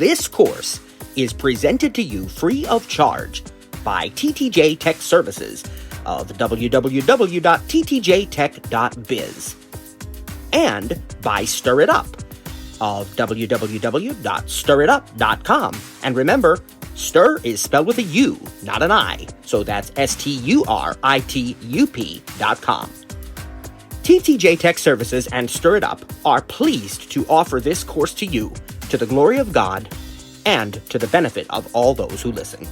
This course is presented to you free of charge by TTJ Tech Services of www.ttjtech.biz and by Stir It Up of www.stiritup.com. And remember, stir is spelled with a U, not an I, so that's STURITUP.com. TTJ Tech Services and Stir It Up are pleased to offer this course to you, to the glory of God and to the benefit of all those who listen.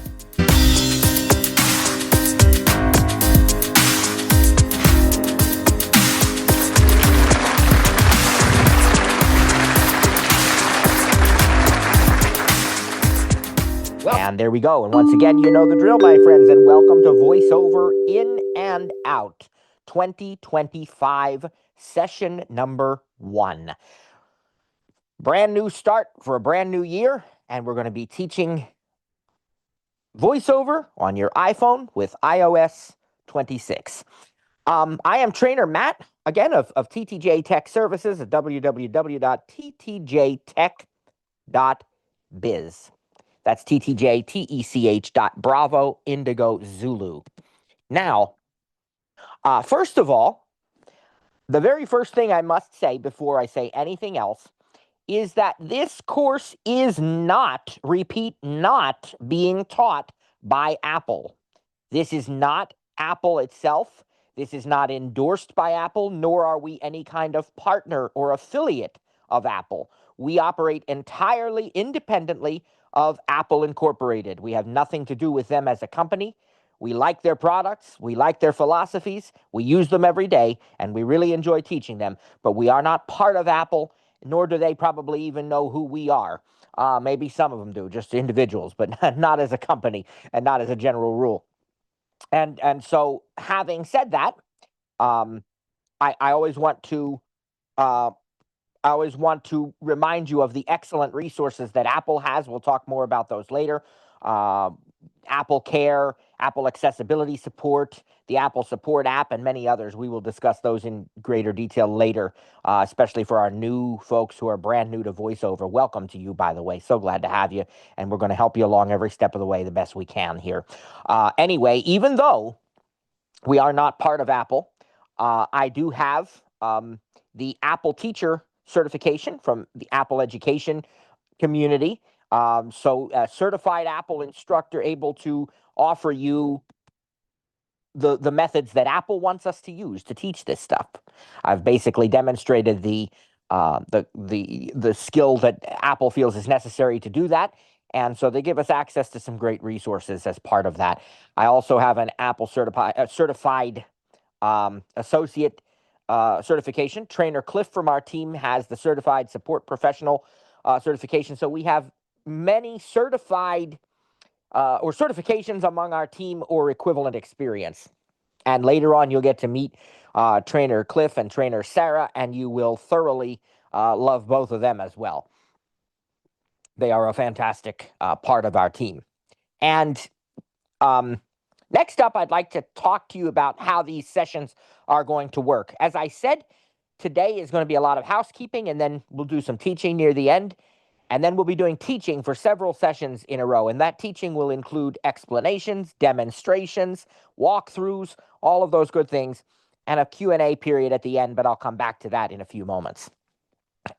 And there we go. And once again, you know the drill, my friends, and welcome to Voiceover In and Out 2025, session number 1. Brand new start for a brand new year, and we're going to be teaching VoiceOver on your iPhone with iOS 26. I am trainer Matt, again, of TTJ Tech Services at www.ttjtech.biz. That's TTJTECH. Bravo Zulu. Now, first of all, the very first thing I must say before I say anything else is that this course is not, repeat, not being taught by Apple. This is not Apple itself. This is not endorsed by Apple, nor are we any kind of partner or affiliate of Apple. We operate entirely independently of Apple Incorporated. We have nothing to do with them as a company. We like their products. We like their philosophies. We use them every day, and we really enjoy teaching them. But we are not part of Apple, nor do they probably even know who we are. Maybe some of them do, just individuals, but not as a company and not as a general rule. And so, having said that, I always want to remind you of the excellent resources that Apple has. We'll talk more about those later. Apple Care, Apple Accessibility Support, the Apple Support app, and many others. We will discuss those in greater detail later, especially for our new folks who are brand new to VoiceOver. Welcome to you, by the way. So glad to have you, and we're going to help you along every step of the way the best we can here. Anyway, even though we are not part of Apple, I do have the Apple Teacher certification from the Apple education community. So a certified Apple instructor able to offer you the methods that Apple wants us to use to teach this stuff. I've basically demonstrated the skill that Apple feels is necessary to do that. And so they give us access to some great resources as part of that. I also have an Apple certified associate certification. Trainer Cliff from our team has the certified support professional certification. So we have many certified or certifications among our team or equivalent experience. And later on, you'll get to meet Trainer Cliff and Trainer Sarah, and you will thoroughly love both of them as well. They are a fantastic part of our team. And next up, I'd like to talk to you about how these sessions are going to work. As I said, today is going to be a lot of housekeeping, and then we'll do some teaching near the end. And then we'll be doing teaching for several sessions in a row. And that teaching will include explanations, demonstrations, walkthroughs, all of those good things, and a Q&A period at the end, but I'll come back to that in a few moments.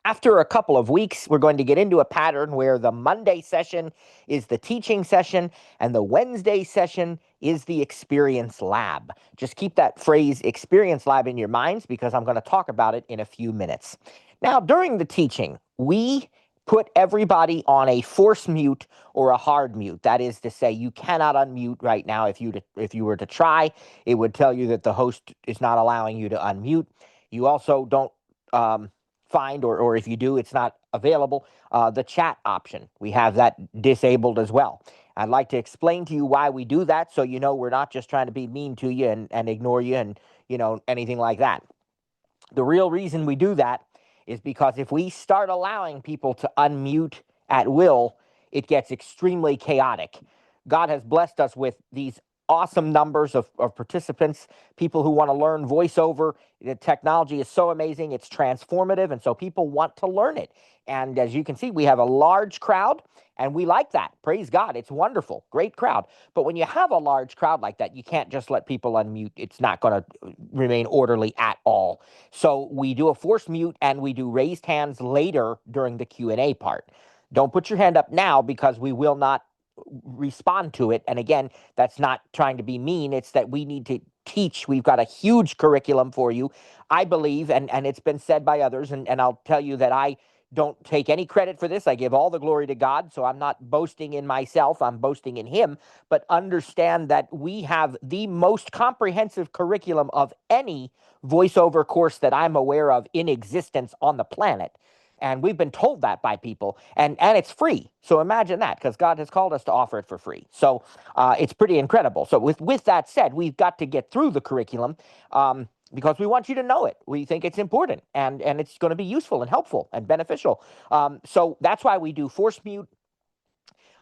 After a couple of weeks, we're going to get into a pattern where the Monday session is the teaching session and the Wednesday session is the experience lab. Just keep that phrase experience lab in your minds because I'm going to talk about it in a few minutes. Now, during the teaching, we put everybody on a force mute or a hard mute. That is to say, you cannot unmute right now. If you were to try, it would tell you that the host is not allowing you to unmute. You also don't find, or if you do, it's not available, the chat option. We have that disabled as well. I'd like to explain to you why we do that so you know we're not just trying to be mean to you and ignore you and, anything like that. The real reason we do that is because if we start allowing people to unmute at will, it gets extremely chaotic. God has blessed us with these awesome numbers of participants, people who want to learn voiceover. The technology is so amazing, it's transformative, and so people want to learn it. And as you can see, we have a large crowd, and we like that. Praise God, it's wonderful, great crowd. But when you have a large crowd like that, you can't just let people unmute. It's not going to remain orderly at all. So we do a forced mute, and we do raised hands later during the Q&A part. Don't put your hand up now, because we will not respond to it. And again, that's not trying to be mean. It's that we need to teach. We've got a huge curriculum for you, I believe, and it's been said by others, and I'll tell you that I don't take any credit for this. I give all the glory to God, so I'm not boasting in myself. I'm boasting in Him. But understand that we have the most comprehensive curriculum of any voiceover course that I'm aware of in existence on the planet. And we've been told that by people, and it's free. So imagine that, because God has called us to offer it for free. So it's pretty incredible. So with that said, we've got to get through the curriculum, because we want you to know it. We think it's important, and it's going to be useful and helpful and beneficial. So that's why we do force mute,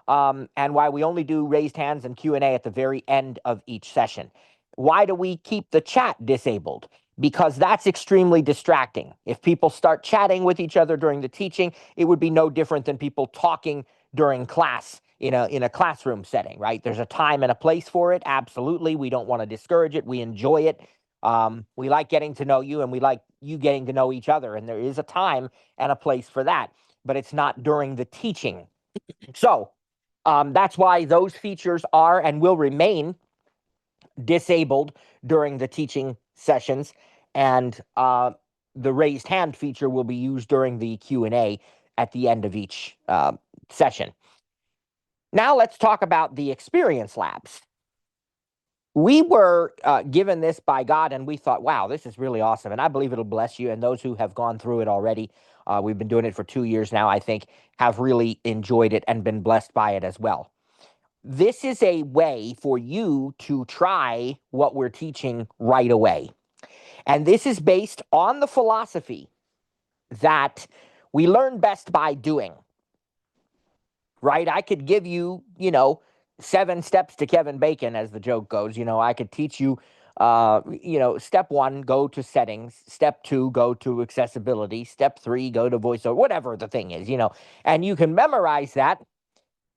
and why we only do raised hands and Q&A at the very end of each session. Why do we keep the chat disabled? Because that's extremely distracting. If people start chatting with each other during the teaching, it would be no different than people talking during class in a classroom setting, right? There's a time and a place for it. Absolutely. We don't want to discourage it. We enjoy it. We like getting to know you, and we like you getting to know each other. And there is a time and a place for that, but it's not during the teaching. So that's why those features are and will remain disabled during the teaching sessions, and the raised hand feature will be used during the Q&A at the end of each session. Now let's talk about the experience labs. We were given this by God, and we thought, wow, this is really awesome, and I believe it'll bless you. And those who have gone through it already, we've been doing it for 2 years now, I think, have really enjoyed it and been blessed by it as well. This is a way for you to try what we're teaching right away. And this is based on the philosophy that we learn best by doing, right? I could give you, 7 steps to Kevin Bacon, as the joke goes. I could teach you, step 1, go to settings. Step 2, go to accessibility. Step 3, go to voiceover, whatever the thing is, and you can memorize that.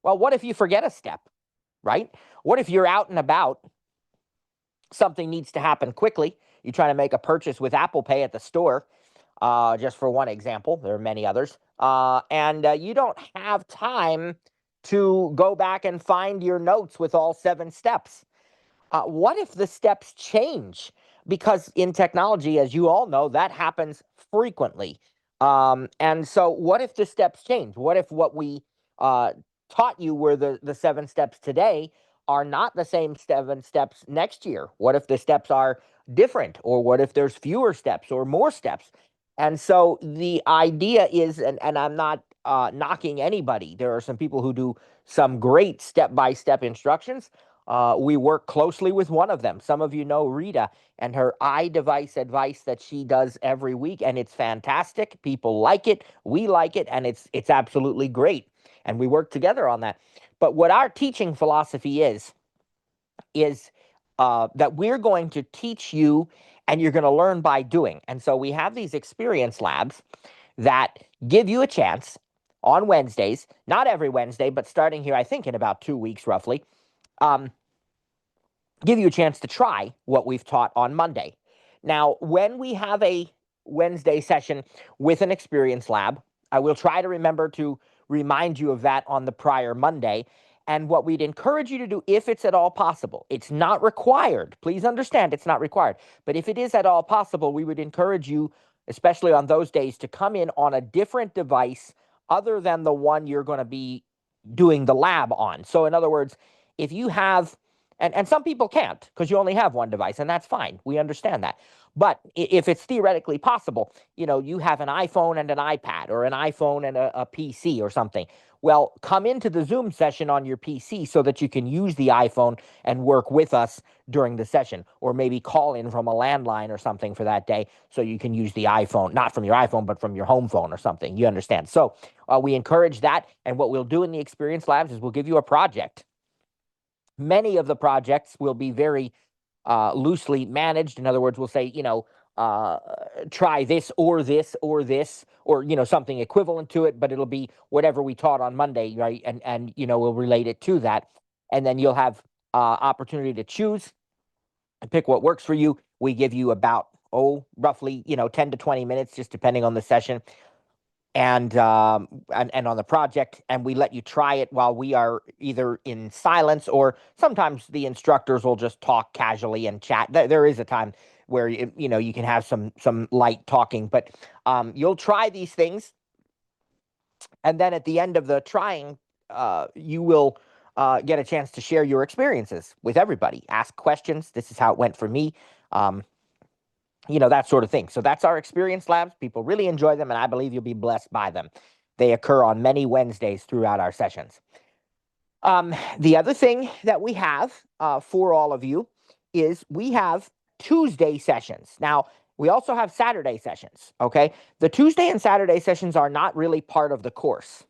Well, what if you forget a step? Right? What if you're out and about, something needs to happen quickly, you're trying to make a purchase with Apple Pay at the store, just for one example, there are many others, and you don't have time to go back and find your notes with all 7 steps. What if the steps change? Because in technology, as you all know, that happens frequently. And so what if the steps change? What if what we taught you were the 7 steps today are not the same 7 steps next year? What if the steps are different? Or what if there's fewer steps or more steps? And so the idea is, and I'm not knocking anybody. There are some people who do some great step-by-step instructions. We work closely with one of them. Some of you know Rita and her iDevice advice that she does every week, and it's fantastic. People like it, we like it, and it's absolutely great. And we work together on that. But what our teaching philosophy is that we're going to teach you, and you're going to learn by doing. And so we have these experience labs that give you a chance on Wednesdays, not every Wednesday, but starting here, I think in about 2 weeks roughly, give you a chance to try what we've taught on Monday. Now, when we have a Wednesday session with an experience lab, I will try to remember to remind you of that on the prior Monday. And what we'd encourage you to do, if it's at all possible, it's not required. Please understand, it's not required. But if it is at all possible, we would encourage you, especially on those days, to come in on a different device other than the one you're going to be doing the lab on. So in other words, if you have, and some people can't because you only have one device, and that's fine. We understand that. But if it's theoretically possible, you have an iPhone and an iPad, or an iPhone and a PC or something. Well, come into the Zoom session on your PC so that you can use the iPhone and work with us during the session, or maybe call in from a landline or something for that day so you can use the iPhone, not from your iPhone, but from your home phone or something. You understand? So we encourage that. And what we'll do in the experience labs is we'll give you a project Many of the projects will be very loosely managed. In other words, we'll say, uh, try this or this or this or something equivalent to it, but it'll be whatever we taught on Monday, right? And we'll relate it to that, and then you'll have opportunity to choose and pick what works for you. We give you about roughly 10 to 20 minutes, just depending on the session and on the project, and we let you try it while we are either in silence, or sometimes the instructors will just talk casually and chat. There is a time where you can have some light talking, but you'll try these things, and then at the end of the trying, you will get a chance to share your experiences with everybody. Ask questions. This is how it went for me. Um, that sort of thing. So that's our experience labs. People really enjoy them, and I believe you'll be blessed by them. They occur on many Wednesdays throughout our sessions. The other thing that we have for all of you is we have Tuesday sessions. Now, we also have Saturday sessions, okay? The Tuesday and Saturday sessions are not really part of the course.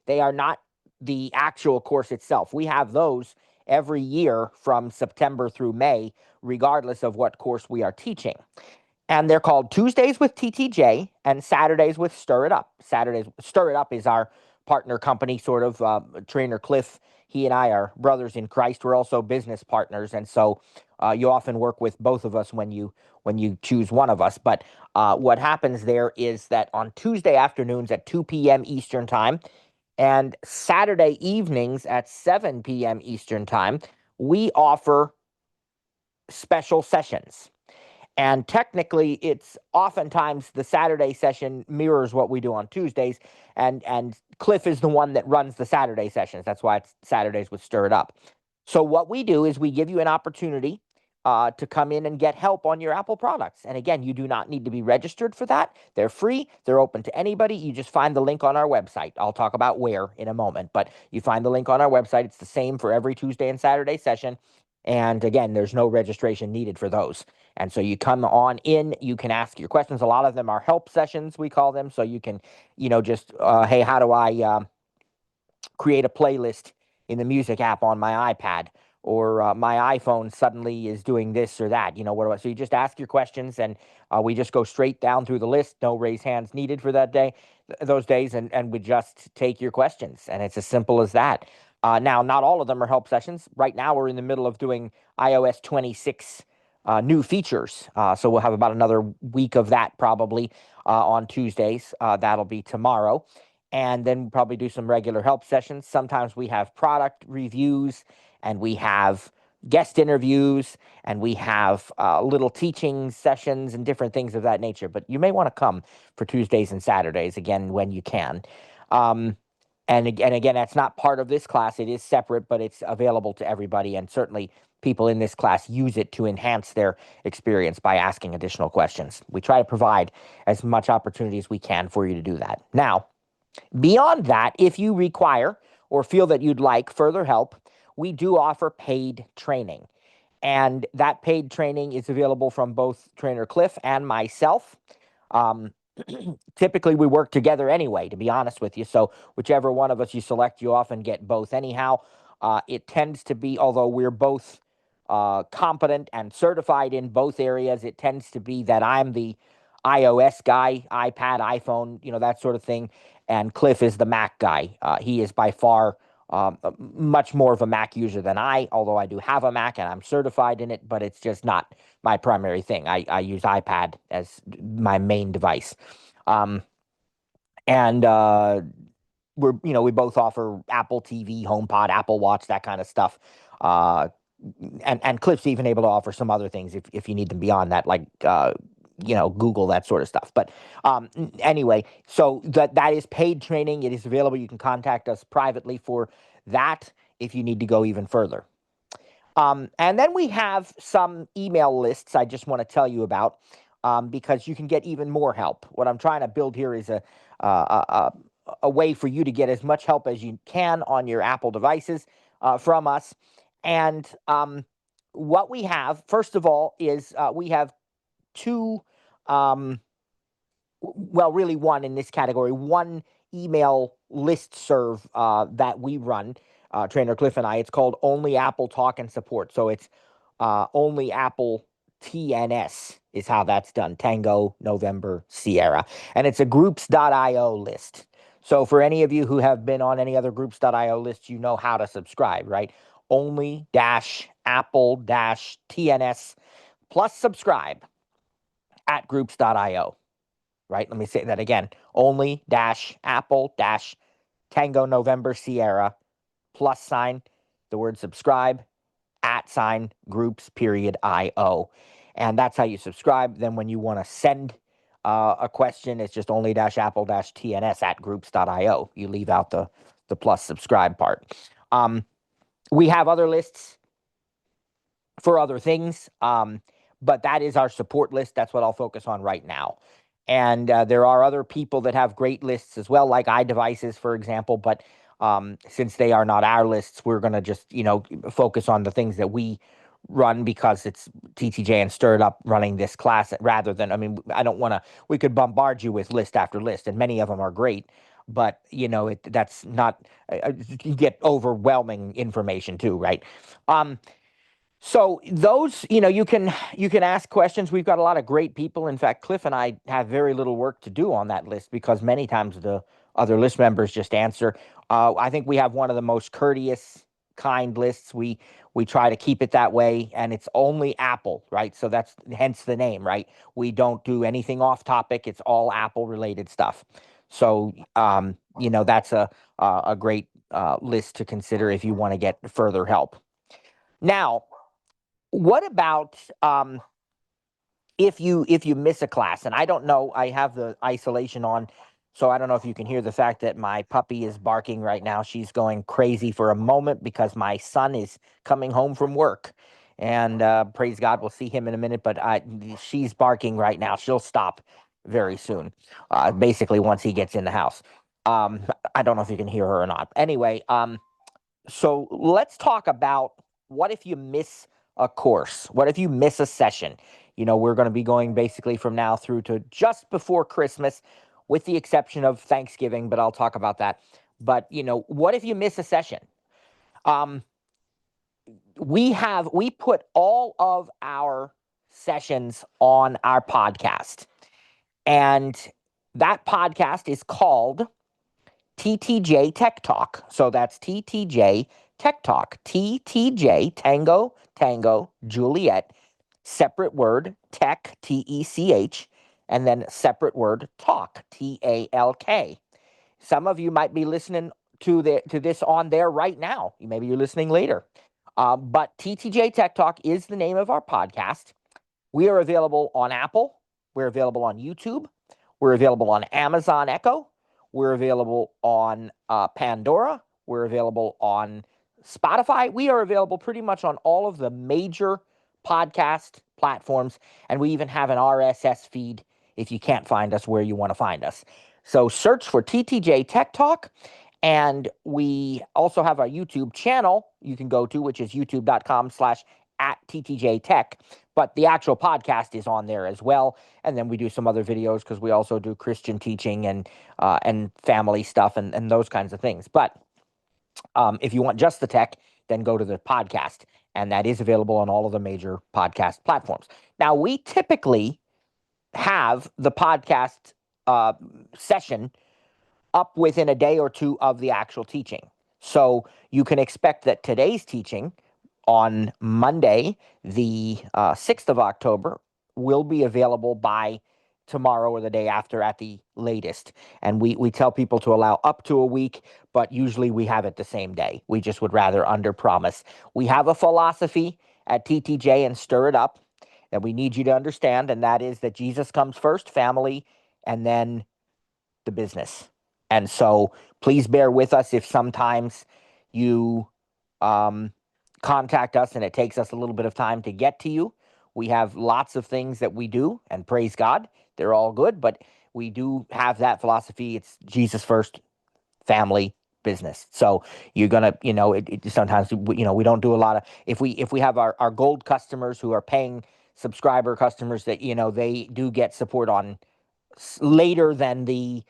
They are not the actual course itself. We have those every year from September through May, regardless of what course we are teaching. And they're called Tuesdays with TTJ and Saturdays with Stir It Up. Stir It Up is our partner company, sort of. Trainer Cliff, he and I are brothers in Christ. We're also business partners, and so you often work with both of us when you choose one of us. But what happens there is that on Tuesday afternoons at 2 p.m. Eastern Time and Saturday evenings at 7 p.m. Eastern Time, we offer special sessions. And technically, it's oftentimes the Saturday session mirrors what we do on Tuesdays, and Cliff is the one that runs the Saturday sessions. That's why it's Saturdays with Stir It Up. So what we do is we give you an opportunity to come in and get help on your Apple products. And again, you do not need to be registered for that. They're free. They're open to anybody. You just find the link on our website. I'll talk about where in a moment, but you find the link on our website. It's the same for every Tuesday and Saturday session. And again, there's no registration needed for those. And so you come on in, you can ask your questions. A lot of them are help sessions, we call them. So you can, just, hey, how do I create a playlist in the music app on my iPad? Or my iPhone suddenly is doing this or that. What do I? So you just ask your questions, and we just go straight down through the list. No raise hands needed for that day, those days, and we just take your questions. And it's as simple as that. Now, not all of them are help sessions. Right now, we're in the middle of doing iOS 26 new features. So we'll have about another week of that probably on Tuesdays. That'll be tomorrow. And then we'll probably do some regular help sessions. Sometimes we have product reviews, and we have guest interviews, and we have little teaching sessions and different things of that nature. But you may want to come for Tuesdays and Saturdays, again, when you can. And again, that's not part of this class. It is separate, but it's available to everybody. And certainly people in this class use it to enhance their experience by asking additional questions. We try to provide as much opportunity as we can for you to do that. Now, beyond that, if you require or feel that you'd like further help, we do offer paid training. And that paid training is available from both Trainer Cliff and myself. Typically, we work together anyway, to be honest with you. So whichever one of us you select, you often get both anyhow. It tends to be, although we're both competent and certified in both areas, it tends to be that I'm the iOS guy, iPad, iPhone, that sort of thing. And Cliff is the Mac guy. He is by far much more of a Mac user than I, although I do have a Mac and I'm certified in it, but it's just not my primary thing. I use iPad as my main device. And we both offer Apple TV, HomePod, Apple Watch, that kind of stuff. And Cliff's even able to offer some other things if you need them beyond that, like Google, that sort of stuff. But anyway, so that is paid training. It is available. You can contact us privately for that if you need to go even further. And then we have some email lists I just want to tell you about because you can get even more help. What I'm trying to build here is a way for you to get as much help as you can on your Apple devices from us. And what we have, first of all, is we have two, really one in this category, one email list serve that we run. Trainer Cliff and I. It's called Only Apple Talk and Support. So it's Only Apple TNS is how that's done. Tango, November, Sierra. And it's a groups.io list. So for any of you who have been on any other groups.io lists, you know how to subscribe, right? Only Apple TNS plus subscribe at groups.io, right? Let me say that again. Only Apple Tango November Sierra plus sign the word subscribe at sign groups.io. And that's how you subscribe. Then when you want to send a question, it's just only Apple TNS at groups.io. You leave out the plus subscribe part. We have other lists for other things, but that is our support list. That's what I'll focus on right now. And there are other people that have great lists as well, like iDevices, for example. But since they are not our lists, we're going to just, focus on the things that we run because it's TTJ and Stir It Up running this class rather than, I don't want to, we could bombard you with list after list, and many of them are great. But, that's not, you get overwhelming information too, right? So those, you can ask questions. We've got a lot of great people. In fact, Cliff and I have very little work to do on that list because many times the other list members just answer. I think we have one of the most courteous, kind lists. We try to keep it that way, and it's only Apple, right? So that's hence the name, right? We don't do anything off topic. It's all Apple related stuff. So that's a great list to consider if you want to get further help. Now, what about if you miss a class? And I don't know, I have the isolation on, so I don't know if you can hear the fact that my puppy is barking right now. She's going crazy for a moment because my son is coming home from work. And praise God, we'll see him in a minute, but she's barking right now. She'll stop very soon, basically once he gets in the house. I don't know if you can hear her or not. Anyway, so let's talk about what if you miss a course? What if you miss a session? We're going to be going basically from now through to just before Christmas, with the exception of Thanksgiving, but I'll talk about that. But, what if you miss a session? We put all of our sessions on our podcast, and that podcast is called TTJ Tech Talk. So that's TTJ Tech Talk. TTJ, Tango, Juliet, separate word, tech, TECH, and then separate word, talk, TALK. Some of you might be listening to this on there right now. Maybe you're listening later. But TTJ Tech Talk is the name of our podcast. We are available on Apple. We're available on YouTube. We're available on Amazon Echo. We're available on Pandora. We're available on Spotify. We are available pretty much on all of the major podcast platforms, and we even have an RSS feed if you can't find us where you want to find us. So search for TTJ Tech Talk, and we also have our YouTube channel you can go to, which is youtube.com/@TTJTech. But the actual podcast is on there as well. And then we do some other videos because we also do Christian teaching and family stuff and those kinds of things. But if you want just the tech, then go to the podcast. And that is available on all of the major podcast platforms. Now, we typically have the podcast session up within a day or two of the actual teaching. So you can expect that today's teaching on Monday, the 6th of October, will be available by tomorrow or the day after at the latest. And we tell people to allow up to a week, but usually we have it the same day. We just would rather under promise. We have a philosophy at TTJ and Stir It Up that we need you to understand, and that is that Jesus comes first, family, and then the business. And so please bear with us if sometimes you contact us and it takes us a little bit of time to get to you. We have lots of things that we do, and praise God, they're all good, but we do have that philosophy. It's Jesus first, family, business. So you're gonna, sometimes we don't do a lot of, if we have our gold customers who are paying subscriber customers that they do get support on later than the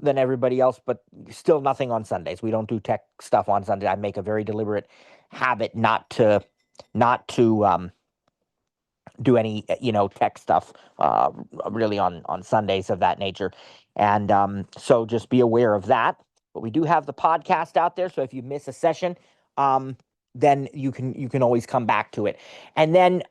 than everybody else, but still nothing on Sundays. We don't do tech stuff on Sunday. I make a very deliberate habit not to do any tech stuff really on Sundays of that nature, and so just be aware of that. But we do have the podcast out there, so if you miss a session, then you can always come back to it. And then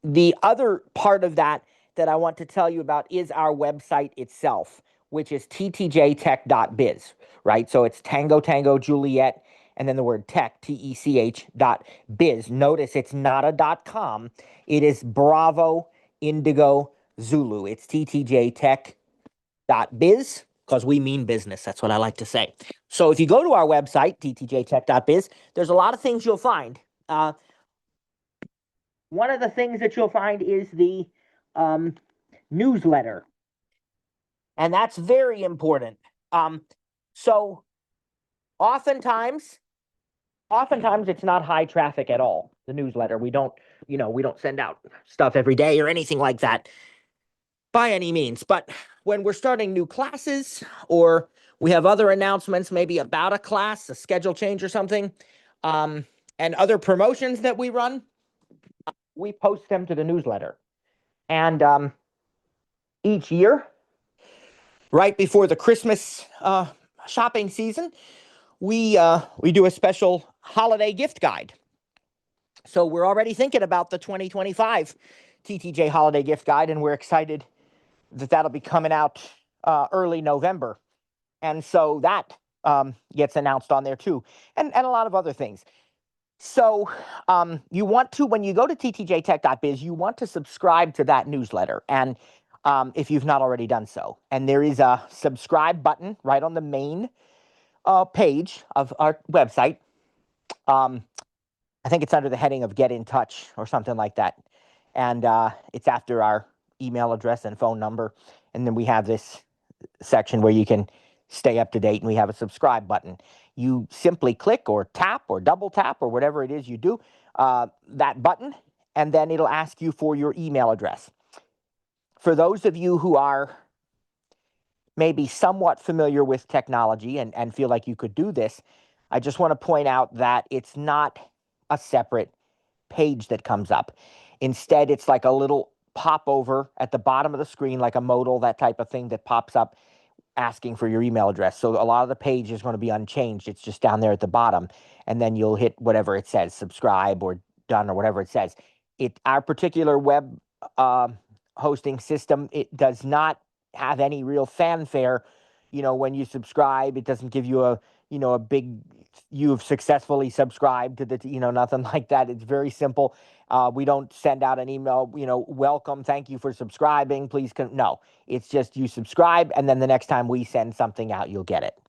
the other part of that I want to tell you about is our website itself, which is ttjtech.biz, right? So it's Tango Tango Juliet and then the word tech, TECH.biz. Notice it's not a .com. It is Bravo Indigo Zulu. It's ttjtech.biz because we mean business. That's what I like to say. So if you go to our website, ttjtech.biz, there's a lot of things you'll find. One of the things that you'll find is the newsletter. And that's very important. So oftentimes it's not high traffic at all, the newsletter. We don't send out stuff every day or anything like that by any means. But when we're starting new classes or we have other announcements, maybe about a class, a schedule change or something, and other promotions that we run, we post them to the newsletter. And each year, right before the Christmas shopping season, we do a special holiday gift guide. So we're already thinking about the 2025 TTJ holiday gift guide, and we're excited that that'll be coming out early November. And so that gets announced on there too, and a lot of other things. So you want to, when you go to ttjtech.biz, you want to subscribe to that newsletter, and if you've not already done so. And there is a subscribe button right on the main page of our website. I think it's under the heading of Get in Touch or something like that. And it's after our email address and phone number. And then we have this section where you can stay up to date, and we have a subscribe button. You simply click or tap or double tap or whatever it is you do, that button, and then it'll ask you for your email address. For those of you who are maybe somewhat familiar with technology and feel like you could do this, I just want to point out that it's not a separate page that comes up. Instead, it's like a little popover at the bottom of the screen, like a modal, that type of thing that pops up asking for your email address. So a lot of the page is going to be unchanged. It's just down there at the bottom, and then you'll hit whatever it says, subscribe or done or whatever it says. Our particular web hosting system, it does not have any real fanfare. When you subscribe, it doesn't give you a big, you've successfully subscribed to the, nothing like that. It's very simple. We don't send out an email, welcome, thank you for subscribing, please. No, it's just you subscribe, and then the next time we send something out, you'll get it.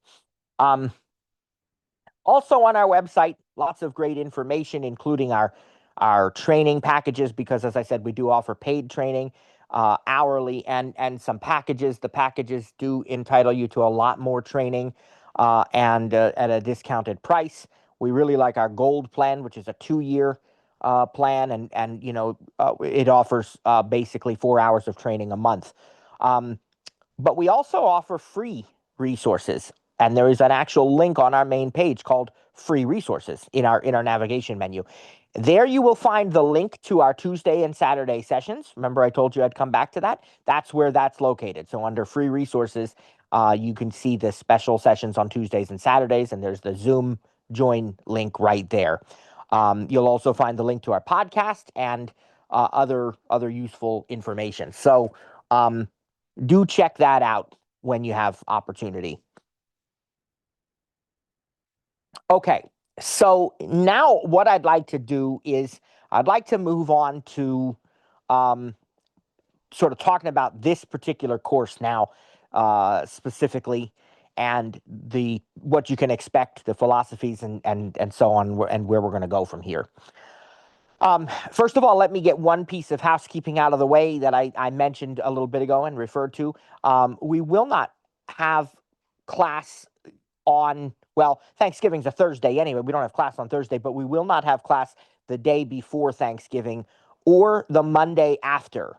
Also on our website, lots of great information, including our training packages, because as I said, we do offer paid training hourly and some packages. The packages do entitle you to a lot more training and at a discounted price. We really like our gold plan, which is a 2-year plan, and it offers basically 4 hours of training a month. But we also offer free resources, and there is an actual link on our main page called Free Resources in our navigation menu. There you will find the link to our Tuesday and Saturday sessions. Remember, I told you I'd come back to that? That's where that's located. So under Free Resources, you can see the special sessions on Tuesdays and Saturdays, and there's the Zoom join link right there. You'll also find the link to our podcast and other useful information. So do check that out when you have opportunity. Okay, so now what I'd like to do is I'd like to move on to sort of talking about this particular course now specifically, and what you can expect, the philosophies and so on, and where we're going to go from here. First of all, let me get one piece of housekeeping out of the way that I mentioned a little bit ago and referred to. We will not have class Thanksgiving's a Thursday anyway. We don't have class on Thursday, but we will not have class the day before Thanksgiving or the Monday after.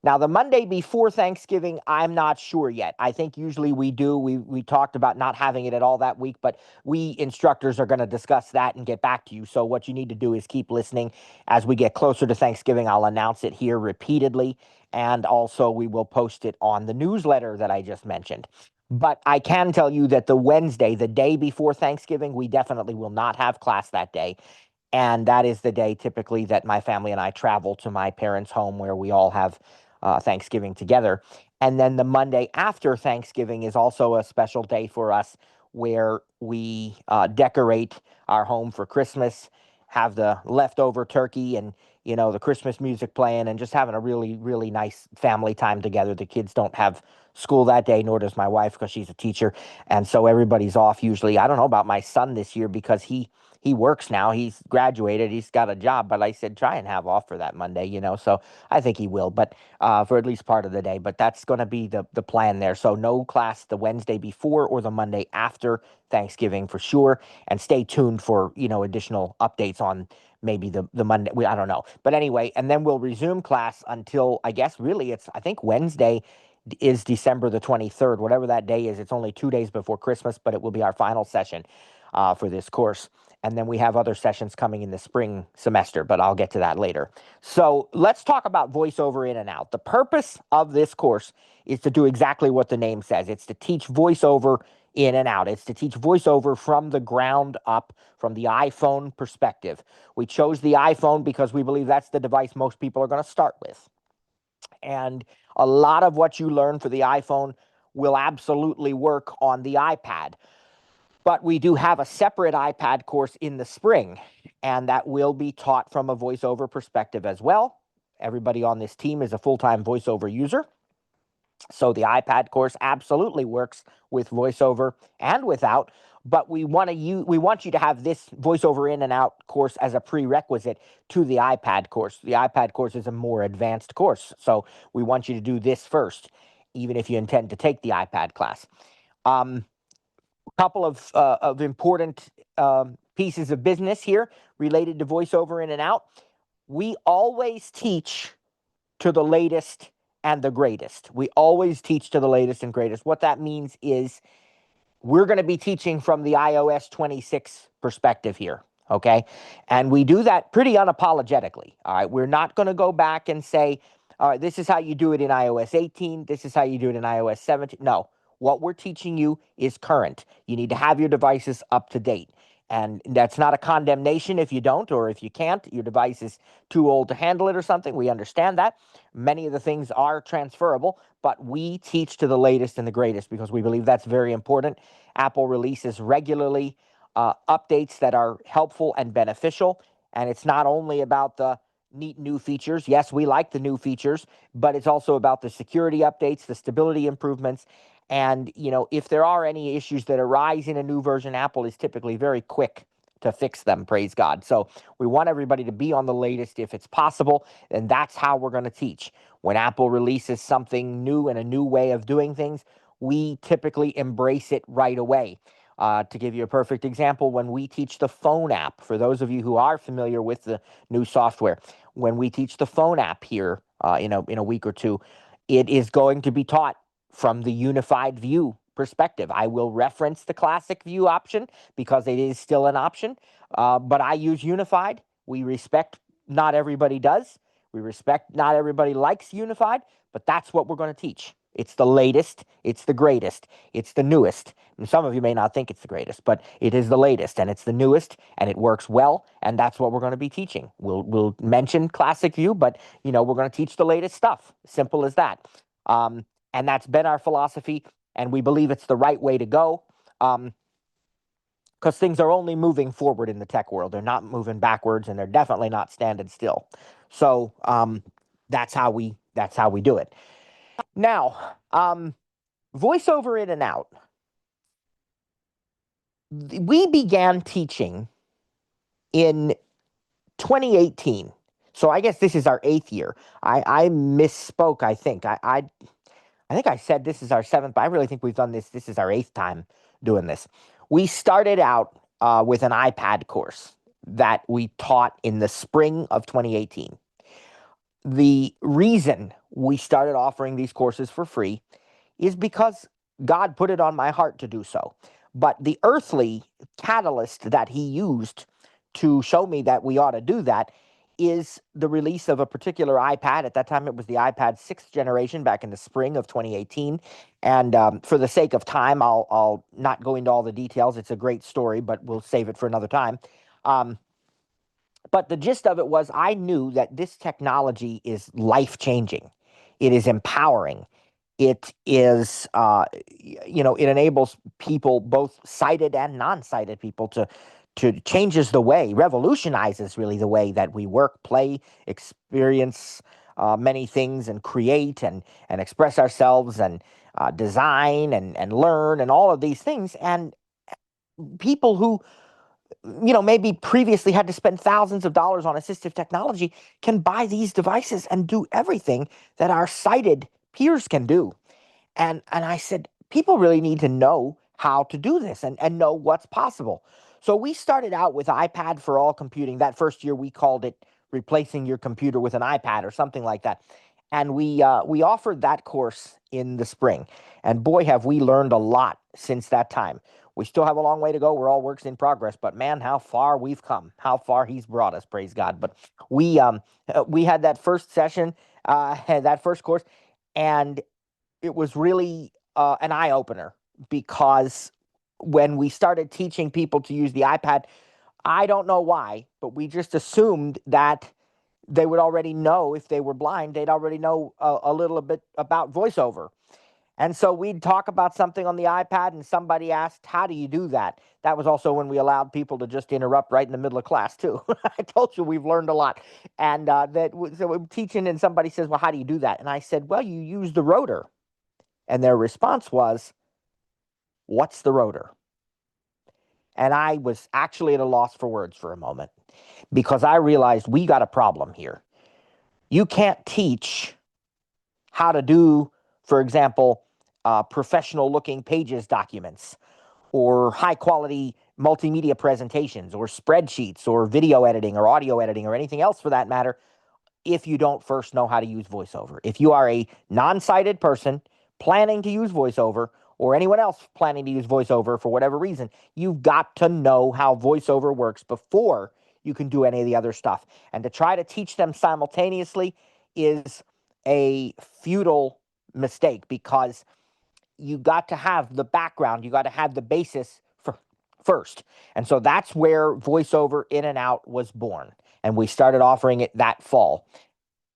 Now, the Monday before Thanksgiving, I'm not sure yet. I think usually we do. We talked about not having it at all that week, but we instructors are going to discuss that and get back to you. So what you need to do is keep listening. As we get closer to Thanksgiving, I'll announce it here repeatedly, and also we will post it on the newsletter that I just mentioned. But I can tell you that the Wednesday, the day before Thanksgiving, we definitely will not have class that day. And that is the day typically that my family and I travel to my parents' home where we all have Thanksgiving together. And then the Monday after Thanksgiving is also a special day for us where we decorate our home for Christmas, have the leftover turkey and, the Christmas music playing and just having a really, really nice family time together. The kids don't have school that day, nor does my wife because she's a teacher. And so everybody's off usually. I don't know about my son this year because he works now. He's graduated. He's got a job. But I said, try and have off for that Monday. So I think he will, but for at least part of the day. But that's going to be the plan there. So no class the Wednesday before or the Monday after Thanksgiving for sure. And stay tuned for, additional updates on maybe the Monday. I don't know. But anyway, and then we'll resume class until I guess really I think Wednesday is December the 23rd, whatever that day is. It's only 2 days before Christmas, but it will be our final session for this course. And then we have other sessions coming in the spring semester, but I'll get to that later. So let's talk about voiceover in and out. The purpose of this course is to do exactly what the name says. It's to teach voiceover in and out. It's to teach voiceover from the ground up, from the iPhone perspective. We chose the iPhone because we believe that's the device most people are going to start with. And a lot of what you learn for the iPhone will absolutely work on the iPad. But we do have a separate iPad course in the spring, and that will be taught from a voiceover perspective as well. Everybody on this team is a full-time voiceover user. So the iPad course absolutely works with voiceover and without, but we want you to have this voiceover in and out course as a prerequisite to the iPad course. The iPad course is a more advanced course, so we want you to do this first, even if you intend to take the iPad class. Couple of important pieces of business here related to voiceover in and out. We always teach to the latest and the greatest. We always teach to the latest and greatest. What that means is we're going to be teaching from the iOS 26 perspective here, okay? And we do that pretty unapologetically, all right? We're not going to go back and say, all right, this is how you do it in iOS 18. This is how you do it in iOS 17. No, what we're teaching you is current. You need to have your devices up to date. And that's not a condemnation if you don't, or if you can't, your device is too old to handle it or something. We understand that. Many of the things are transferable, but we teach to the latest and the greatest because we believe that's very important. Apple releases regularly updates that are helpful and beneficial. And it's not only about the neat new features. Yes, we like the new features, but it's also about the security updates, the stability improvements. And, if there are any issues that arise in a new version, Apple is typically very quick to fix them, praise God. So we want everybody to be on the latest if it's possible, and that's how we're going to teach. When Apple releases something new and a new way of doing things, we typically embrace it right away. To give you a perfect example, when we teach the phone app, for those of you who are familiar with the new software, when we teach the phone app here in a week or two, it is going to be taught from the unified view perspective. I will reference the classic view option because it is still an option, but I use unified. We respect not everybody does. We respect not everybody likes unified, but that's what we're going to teach. It's the latest, it's the greatest, it's the newest. And some of you may not think it's the greatest, but it is the latest and it's the newest and it works well, and that's what we're going to be teaching. We'll mention classic view, but we're going to teach the latest stuff. Simple as that. And that's been our philosophy, and we believe it's the right way to go because things are only moving forward in the tech world. They're not moving backwards, and they're definitely not standing still. So that's how we do it. Now, voiceover in and out. We began teaching in 2018. So I guess this is our 8th year. I misspoke, I think. I think I said this is our 7th, but I really think we've done this. This is our 8th time doing this. We started out with an iPad course that we taught in the spring of 2018. the reason we started offering these courses for free is because God put it on my heart to do so. But the earthly catalyst that he used to show me that we ought to do that is the release of a particular iPad. At that time, it was the iPad 6th generation back in the spring of 2018. And for the sake of time, I'll not go into all the details. It's a great story, but we'll save it for another time. But the gist of it was I knew that this technology is life-changing. It is empowering. It is, it enables people, both sighted and non-sighted people, to changes the way, revolutionizes really the way that we work, play, experience many things, and create and express ourselves, and design and learn, and all of these things. And people who maybe previously had to spend thousands of dollars on assistive technology can buy these devices and do everything that our sighted peers can do. And I said, people really need to know how to do this and know what's possible. So we started out with iPad for all computing. That first year we called it replacing your computer with an iPad or something like that. And we offered that course in the spring. And boy, have we learned a lot since that time. We still have a long way to go. We're all works in progress, but man, how far we've come, how far he's brought us, praise God. But we had that first session, had that first course, and it was really an eye opener, because when we started teaching people to use the iPad, I don't know why, but we just assumed that they would already know. If they were blind, they'd already know a little bit about VoiceOver. And so we'd talk about something on the iPad and somebody asked, how do you do that? That was also when we allowed people to just interrupt right in the middle of class too. I told you we've learned a lot. And so we're teaching and somebody says, well, how do you do that? And I said, well, you use the rotor. And their response was, what's the rotor? And I was actually at a loss for words for a moment, because I realized we got a problem here. You can't teach how to do, for example, professional looking pages documents, or high quality multimedia presentations, or spreadsheets, or video editing, or audio editing, or anything else for that matter, if you don't first know how to use VoiceOver. If you are a non-sighted person planning to use VoiceOver, or anyone else planning to use VoiceOver for whatever reason, you've got to know how VoiceOver works before you can do any of the other stuff. And to try to teach them simultaneously is a futile mistake, because you got to have the background, you got to have the basis for first. And so that's where VoiceOver In and Out was born. And we started offering it that fall.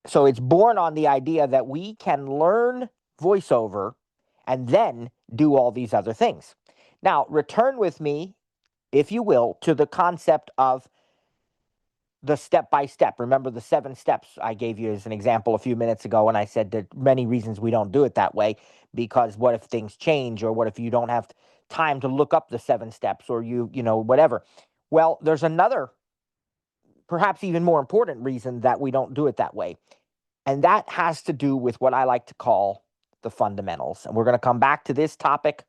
So it's born on the idea that we can learn VoiceOver and then do all these other things. Now, return with me, if you will, to the concept of the step-by-step. Remember the 7 steps I gave you as an example a few minutes ago, and I said there are many reasons we don't do it that way, because what if things change, or what if you don't have time to look up the 7 steps, or whatever. Well, there's another, perhaps even more important reason that we don't do it that way. And that has to do with what I like to call the fundamentals. And we're going to come back to this topic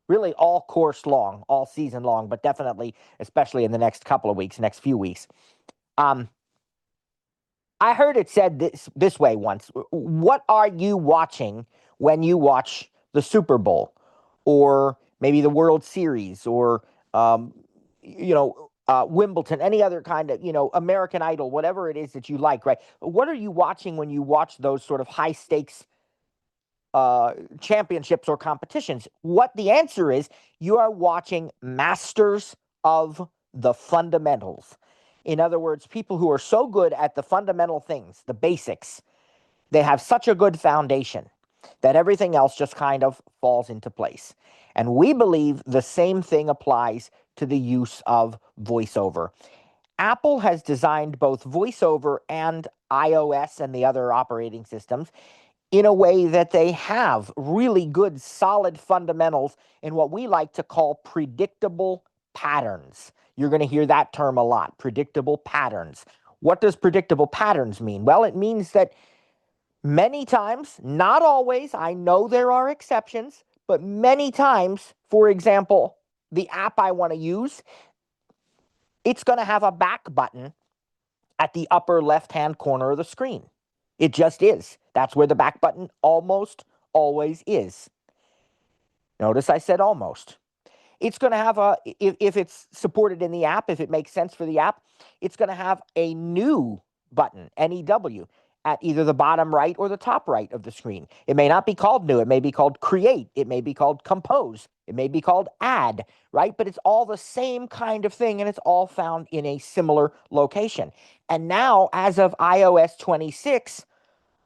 really all course long, all season long, but definitely, especially in the next couple of weeks, next few weeks. I heard it said this way once. What are you watching when you watch the Super Bowl, or maybe the World Series, or Wimbledon, any other kind of, American Idol, whatever it is that you like, right? What are you watching when you watch those sort of high stakes championships or competitions? What the answer is, you are watching masters of the fundamentals. In other words, people who are so good at the fundamental things, the basics, they have such a good foundation that everything else just kind of falls into place. And we believe the same thing applies to the use of VoiceOver. Apple has designed both VoiceOver and iOS and the other operating systems in a way that they have really good, solid fundamentals in what we like to call predictable patterns. You're going to hear that term a lot, predictable patterns. What does predictable patterns mean? Well, it means that many times, not always, I know there are exceptions, but many times, for example, the app I want to use, it's going to have a back button at the upper left-hand corner of the screen. It just is. That's where the back button almost always is. Notice I said almost. It's going to have if it's supported in the app, if it makes sense for the app, it's going to have a new button, NEW, at either the bottom right or the top right of the screen. It may not be called new. It may be called create. It may be called compose. It may be called add, right? But it's all the same kind of thing, and it's all found in a similar location. And now, as of iOS 26,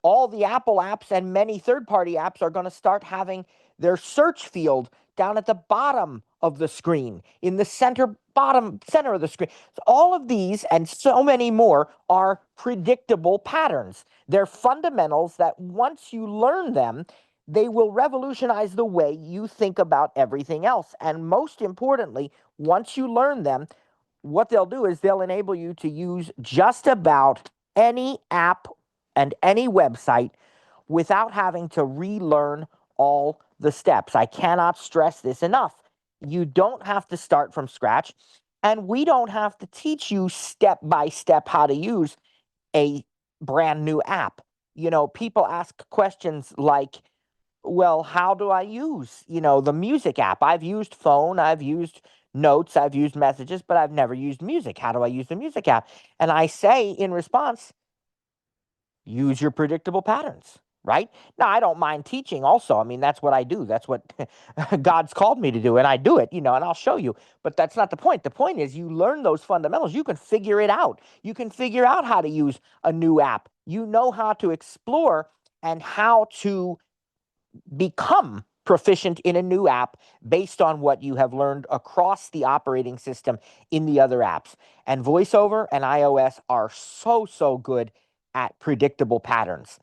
all the Apple apps and many third-party apps are going to start having their search field down at the bottom of the screen, in the center of the screen. So all of these and so many more are predictable patterns. They're fundamentals that once you learn them, they will revolutionize the way you think about everything else. And most importantly, once you learn them, what they'll do is they'll enable you to use just about any app and any website without having to relearn all the steps. I cannot stress this enough. You don't have to start from scratch, and we don't have to teach you step by step how to use a brand new app. People ask questions like, well, how do I use, the music app? I've used phone, I've used notes, I've used messages, but I've never used music. How do I use the music app? And I say in response, use your predictable patterns, right? Now, I don't mind teaching also. I mean, that's what I do. That's what God's called me to do, and I do it, and I'll show you. But that's not the point. The point is you learn those fundamentals. You can figure it out. You can figure out how to use a new app. You know how to explore and how to become proficient in a new app based on what you have learned across the operating system in the other apps. And VoiceOver and iOS are so good at predictable patterns.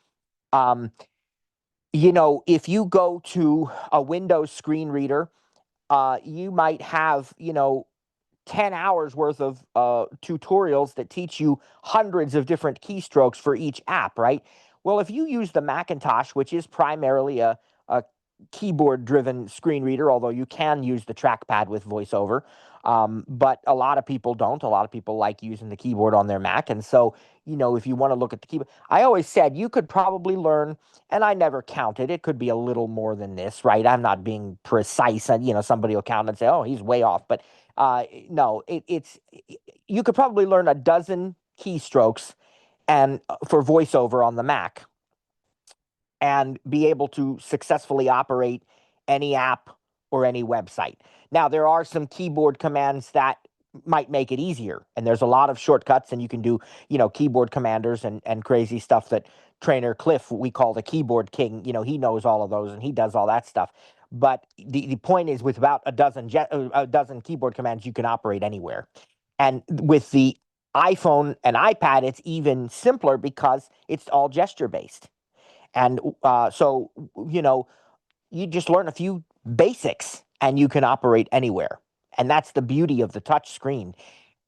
If you go to a Windows screen reader, you might have, 10 hours worth of tutorials that teach you hundreds of different keystrokes for each app, right? Well, if you use the Macintosh, which is primarily a keyboard-driven screen reader, although you can use the trackpad with VoiceOver, but a lot of people don't. A lot of people like using the keyboard on their Mac, and so, if you want to look at the keyboard, I always said you could probably learn, and I never counted, it could be a little more than this, right? I'm not being precise, and, somebody will count and say, oh, he's way off, but no, it's you could probably learn a dozen keystrokes and for VoiceOver on the Mac and be able to successfully operate any app or any website. Now, there are some keyboard commands that might make it easier, and there's a lot of shortcuts, and you can do, keyboard commanders and crazy stuff that Trainer Cliff, we call the keyboard king, he knows all of those and he does all that stuff. But the point is, with about a dozen keyboard commands, you can operate anywhere. And with the iPhone and iPad, it's even simpler because it's all gesture based. And so, you just learn a few basics and you can operate anywhere. And that's the beauty of the touch screen.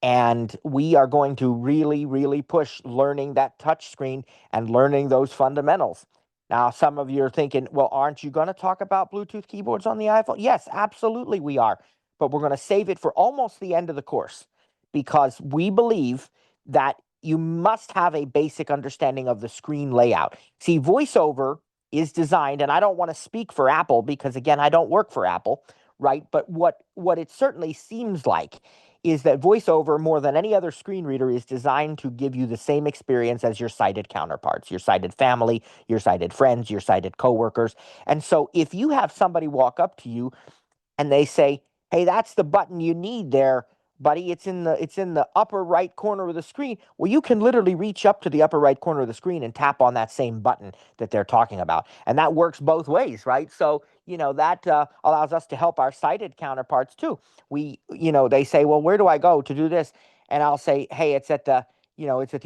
And we are going to really push learning that touch screen and learning those fundamentals. Now, some of you are thinking, well, aren't you going to talk about Bluetooth keyboards on the iPhone? Yes, absolutely we are. But we're going to save it for almost the end of the course because we believe that you must have a basic understanding of the screen layout. See, VoiceOver is designed, and I don't want to speak for Apple because, again, I don't work for Apple, right? But what it certainly seems like is that VoiceOver, more than any other screen reader, is designed to give you the same experience as your sighted counterparts, your sighted family, your sighted friends, your sighted coworkers. And so if you have somebody walk up to you and they say, hey, that's the button you need there, buddy. It's in the upper right corner of the screen. Well, you can literally reach up to the upper right corner of the screen and tap on that same button that they're talking about. And that works both ways, right? So, that allows us to help our sighted counterparts too. They say, well, where do I go to do this? And I'll say, hey, it's at the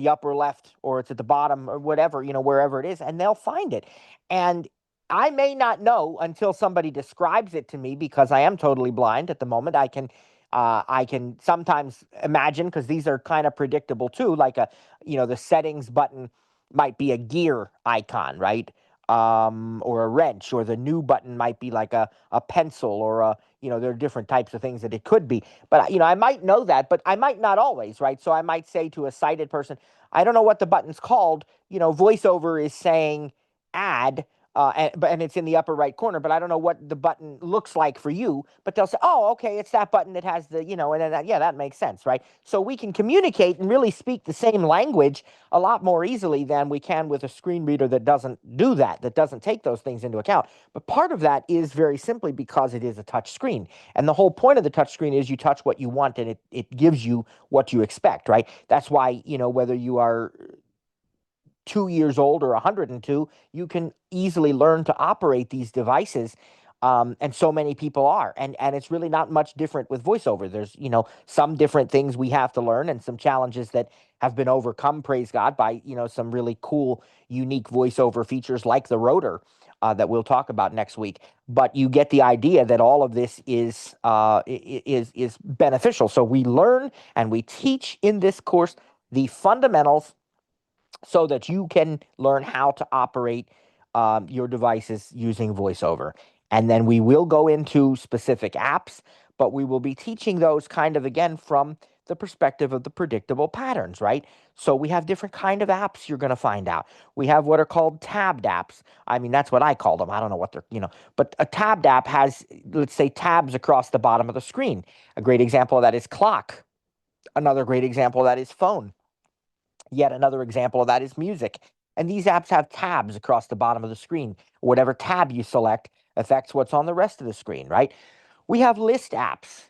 upper left or it's at the bottom or whatever, wherever it is, and they'll find it. And I may not know until somebody describes it to me because I am totally blind at the moment. I can sometimes imagine because these are kind of predictable too. Like the settings button might be a gear icon, right? or a wrench, or the new button might be like a pencil, or there are different types of things that it could be. But I might know that, but I might not always, right? So I might say to a sighted person, I don't know what the button's called. VoiceOver is saying add, and it's in the upper right corner, but I don't know what the button looks like for you. But they'll say, oh, okay, it's that button that has and then yeah, that makes sense, right? So we can communicate and really speak the same language a lot more easily than we can with a screen reader that doesn't do that doesn't take those things into account. But part of that is very simply because it is a touch screen. And the whole point of the touch screen is you touch what you want, and it gives you what you expect, right? That's why, whether you are 2 years old or 102, you can easily learn to operate these devices. And so many people are. And it's really not much different with VoiceOver. There's, some different things we have to learn, and some challenges that have been overcome, praise God, by, some really cool, unique VoiceOver features like the rotor that we'll talk about next week. But you get the idea that all of this is beneficial. So we learn and we teach in this course the fundamentals so that you can learn how to operate your devices using VoiceOver. And then we will go into specific apps, but we will be teaching those kind of again from the perspective of the predictable patterns, right? So we have different kind of apps you're going to find out. We have what are called tabbed apps. I mean, that's what I call them. I don't know what they're. But a tabbed app has, let's say, tabs across the bottom of the screen. A great example of that is clock. Another great example of that is phone. Yet another example of that is music. And these apps have tabs across the bottom of the screen. Whatever tab you select affects what's on the rest of the screen, right? We have list apps.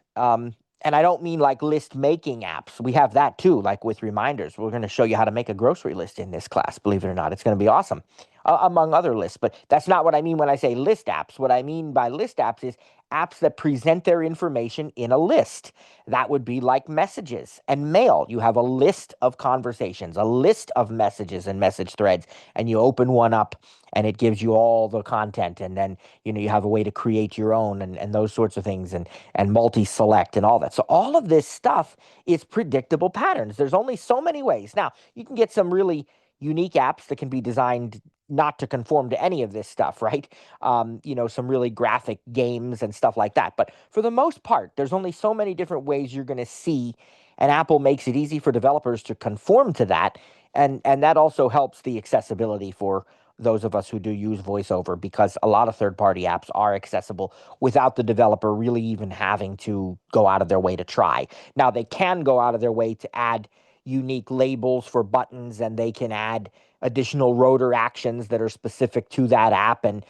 And I don't mean like list making apps. We have that too, like with reminders. We're going to show you how to make a grocery list in this class, believe it or not. It's going to be awesome, among other lists. But that's not what I mean when I say list apps. What I mean by list apps is apps that present their information in a list. That would be like messages and mail. You have a list of conversations, a list of messages and message threads, and you open one up and it gives you all the content. And then, you have a way to create your own, and those sorts of things, and multi-select and all that. So all of this stuff is predictable patterns. There's only so many ways. Now, you can get some really unique apps that can be designed not to conform to any of this stuff, right? Some really graphic games and stuff like that. But for the most part, there's only so many different ways you're going to see, and Apple makes it easy for developers to conform to that. And that also helps the accessibility for those of us who do use VoiceOver, because a lot of third-party apps are accessible without the developer really even having to go out of their way to try. Now, they can go out of their way to add unique labels for buttons, and they can add additional rotor actions that are specific to that app, and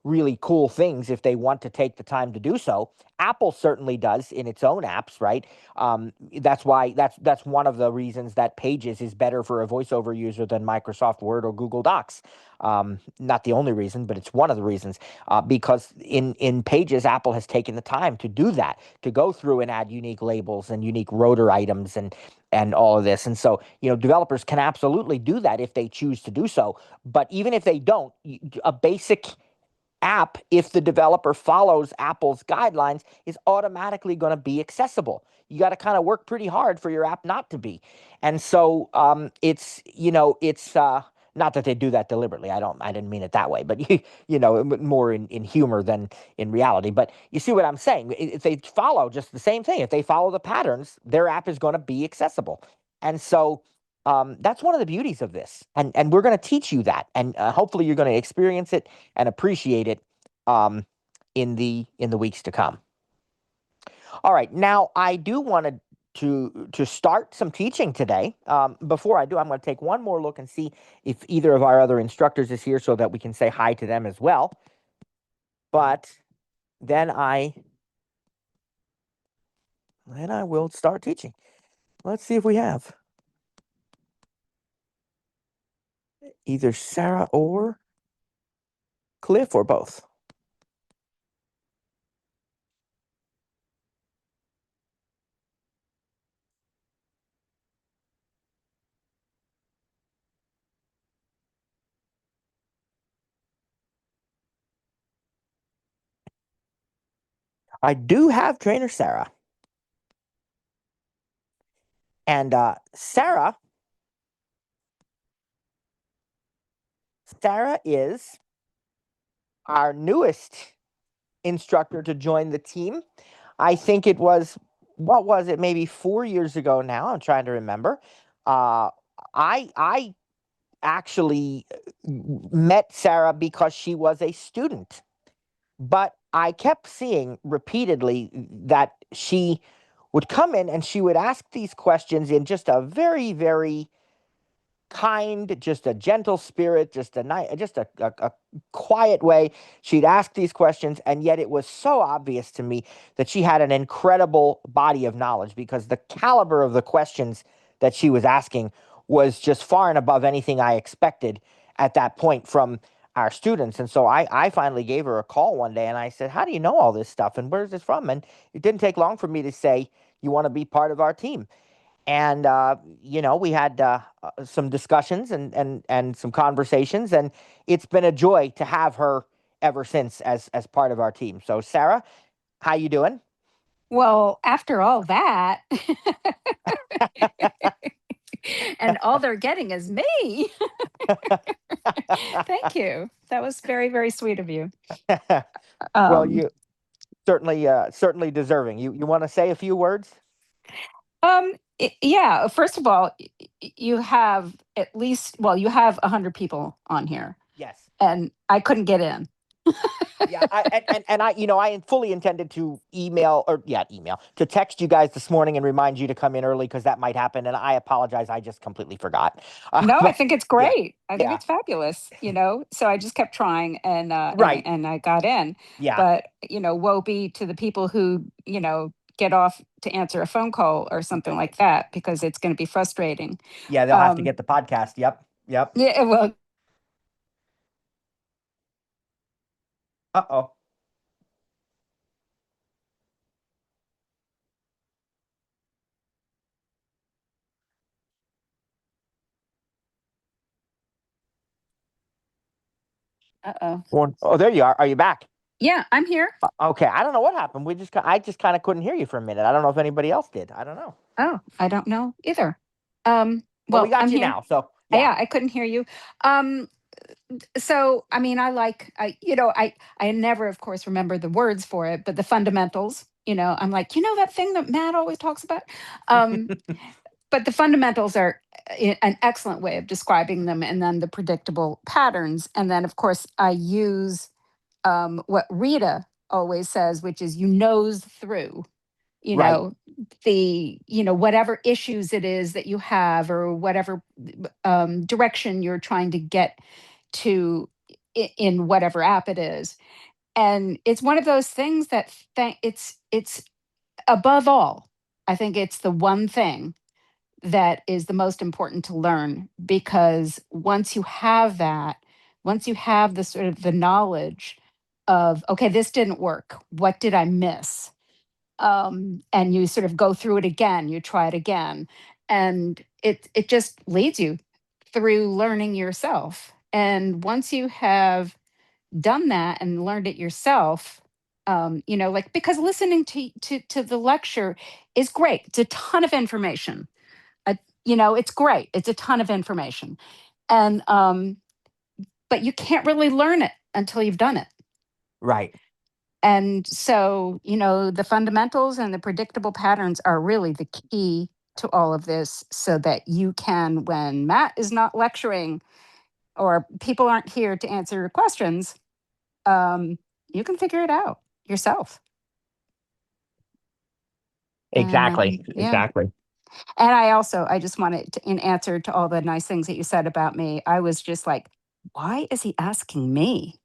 really cool things if they want to take the time to do so. Apple certainly does in its own apps, right? That's why that's one of the reasons that Pages is better for a VoiceOver user than Microsoft Word or Google Docs. Not the only reason, but it's one of the reasons, because in Pages, Apple has taken the time to do that, to go through and add unique labels and unique rotor items and all of this. And so, developers can absolutely do that if they choose to do so. But even if they don't, a basic app, if the developer follows Apple's guidelines, is automatically going to be accessible. You got to kind of work pretty hard for your app not to be. And so it's not that they do that deliberately. I didn't mean it that way, but more in humor than in reality. But you see what I'm saying? If they follow just the same thing, if they follow the patterns, their app is going to be accessible. And so that's one of the beauties of this, and we're going to teach you that, and hopefully you're going to experience it and appreciate it um, in the weeks to come. All right, now I do want to start some teaching today. Before I do, I'm going to take one more look and see if either of our other instructors is here, so that we can say hi to them as well. But then I will start teaching. Let's see if we have either Sarah or Cliff, or both. I do have trainer Sarah. And Sarah is our newest instructor to join the team. I think it was, what was it, maybe 4 years ago now. I'm trying to remember. Uh, I actually met Sarah because she was a student, but I kept seeing repeatedly that she would come in and she would ask these questions in just a very, very kind, just a gentle spirit, just a nice, just a quiet way. She'd ask these questions, and yet it was so obvious to me that she had an incredible body of knowledge because the caliber of the questions that she was asking was just far and above anything I expected at that point from our students. And so I finally gave her a call one day and I said, "How do you know all this stuff? And where's this from?" And it didn't take long for me to say, "You want to be part of our team?" And we had some discussions and some conversations, and it's been a joy to have her ever since as part of our team. So, Sarah, how you doing? Well, after all that, and all they're getting is me. Thank you. That was very, very sweet of you. Well, Um, you certainly deserving. You want to say a few words? yeah. First of all, you have at least, well, you have 100 people on here, Yes. and I couldn't get in. Yeah, I fully intended to email to text you guys this morning and remind you to come in early because that might happen, and I apologize, I just completely forgot. No, I But think it's yeah, great. I think yeah, it's fabulous, So I just kept trying right, and I got in. yeah, But, woe be to the people who, get off to answer a phone call or something like that because it's going to be frustrating. yeah. They'll have to Um get the podcast. Yep, yep. yeah, well, Uh-oh. uh-oh. Oh, there you are. Are you back? Yeah, I'm here. Okay. I don't know what happened. I just kind of couldn't hear you for a minute. I don't know if anybody else did. I don't know. Oh, I don't know either. Well, we Well, I'm got you here. now. So yeah, Yeah, I couldn't hear you. Um so I mean I never of course remember the words for it, but the fundamentals, I'm like, that thing that Matt always talks about. Um but the fundamentals are an excellent way of describing them, and then the predictable patterns, and then of course I use what Rita always says, which is you nose through, you right, know whatever issues it is that you have, or whatever direction you're trying to get to in whatever app it is. And it's one of those things that it's above all, I think it's the one thing that is the most important to learn, because once you have the sort of the knowledge of, okay, this didn't work, what did I miss, and you sort of go through it again, you try it again, and it just leads you through learning yourself. And once you have done that and learned it yourself, like, because listening to the lecture is great. It's a ton of information. It's great. It's a ton of information, and but you can't really learn it until you've done it. right. And so, the fundamentals and the predictable patterns are really the key to all of this, so that you can, when Matt is not lecturing or people aren't here to answer your questions, um, you can figure it out yourself. And Exactly, yeah. exactly. And I just wanted to, in answer to all the nice things that you said about me, I was just like, why is he asking me?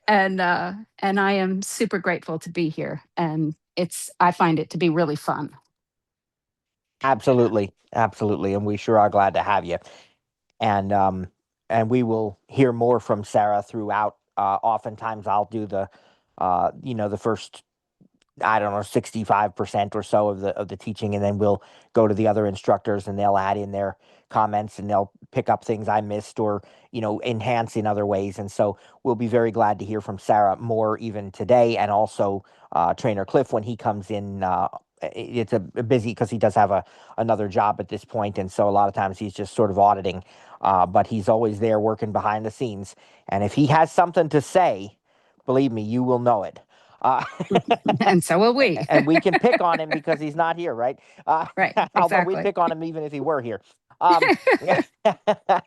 And I am super grateful to be here. And I find it to be really fun. Absolutely, absolutely, and we sure are glad to have you. And we will hear more from Sarah throughout. Oftentimes, I'll do the first, I don't know, 65% or so of the teaching, and then we'll go to the other instructors and they'll add in their comments and they'll pick up things I missed or enhance in other ways. And so we'll be very glad to hear from Sarah more even today, and also Trainer Cliff when he comes in it's a busy because he does have another job at this point, and so a lot of times he's just sort of auditing. But he's always there working behind the scenes, and if he has something to say, believe me, you will know it. Uh, And so will we. and we can pick on him because he's not here, right? Uh, Right, Although we'd exactly. pick on him even if he were here. Um, uh,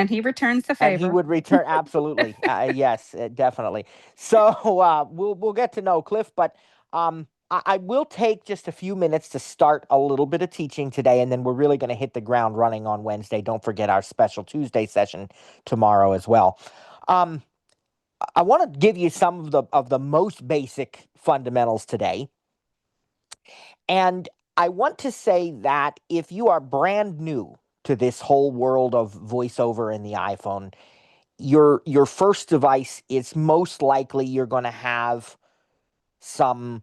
He returns the and he favor. would return absolutely. Yes, definitely. So we'll get to know Cliff, but I will take just a few minutes to start a little bit of teaching today, and then we're really going to hit the ground running on Wednesday. Don't forget our special Tuesday session tomorrow as well. Um, I want to give you some of the most basic fundamentals today. And I want to say that if you are brand new to this whole world of voiceover and the iPhone, your first device, it's most likely you're going to have some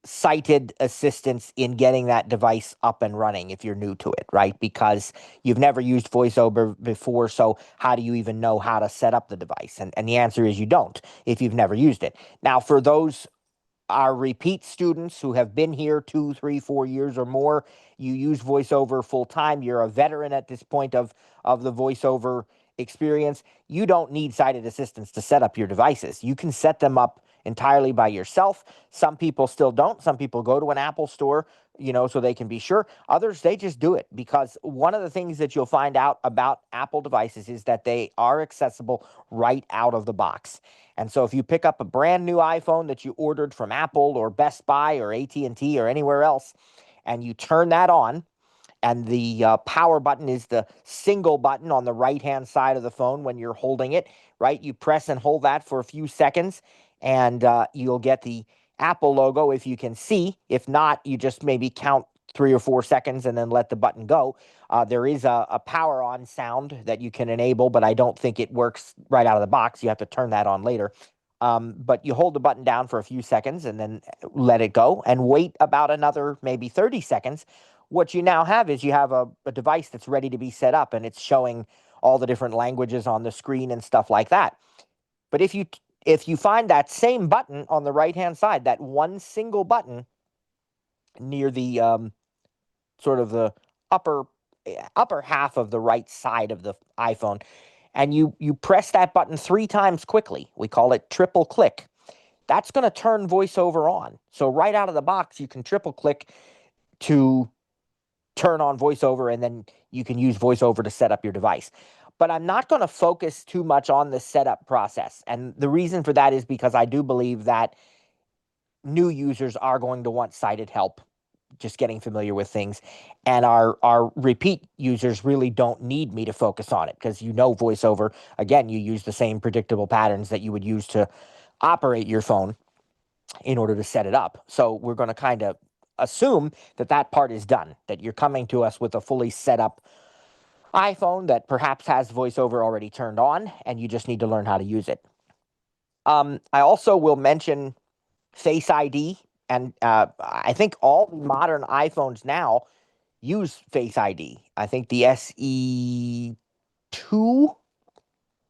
sighted assistance in getting that device up and running if you're new to it, right? Because you've never used VoiceOver before, so how do you even know how to set up the device? And the answer is you don't if you've never used it. Now, for those our repeat students who have been here 2, 3, 4 years or more, you use voiceover full time, you're a veteran at this point of the voiceover experience, you don't need sighted assistance to set up your devices. You can set them up entirely by yourself. Some people still don't. Some people go to an Apple store, so they can be sure. Others, they just do it because one of the things that you'll find out about Apple devices is that they are accessible right out of the box. And so if you pick up a brand new iPhone that you ordered from Apple or Best Buy or AT&T or anywhere else, and you turn that on, and the power button is the single button on the right-hand side of the phone when you're holding it, right? You press and hold that for a few seconds, and you'll get the Apple logo if you can see. If not, you just maybe count 3 or 4 seconds and then let the button go. There is a power on sound that you can enable, but I don't think it works right out of the box. You have to turn that on later. But you hold the button down for a few seconds and then let it go and wait about another maybe 30 seconds. What you now have is you have a device that's ready to be set up and it's showing all the different languages on the screen and stuff like that. But if you find that same button on the right hand side, that one single button near the sort of the upper upper half of the right side of the iPhone, and you press that button 3 times quickly, we call it triple click. That's going to turn VoiceOver on. So right out of the box, you can triple click to turn on VoiceOver, and then you can use VoiceOver to set up your device. But I'm not going to focus too much on the setup process. And the reason for that is because I do believe that new users are going to want sighted help just getting familiar with things. And our repeat users really don't need me to focus on it because VoiceOver, again, you use the same predictable patterns that you would use to operate your phone in order to set it up. So we're going to kind of assume that that part is done, that you're coming to us with a fully set up iPhone that perhaps has VoiceOver already turned on, and you just need to learn how to use it. I also will mention Face ID, and I think all modern iPhones now use Face ID. I think the SE2 or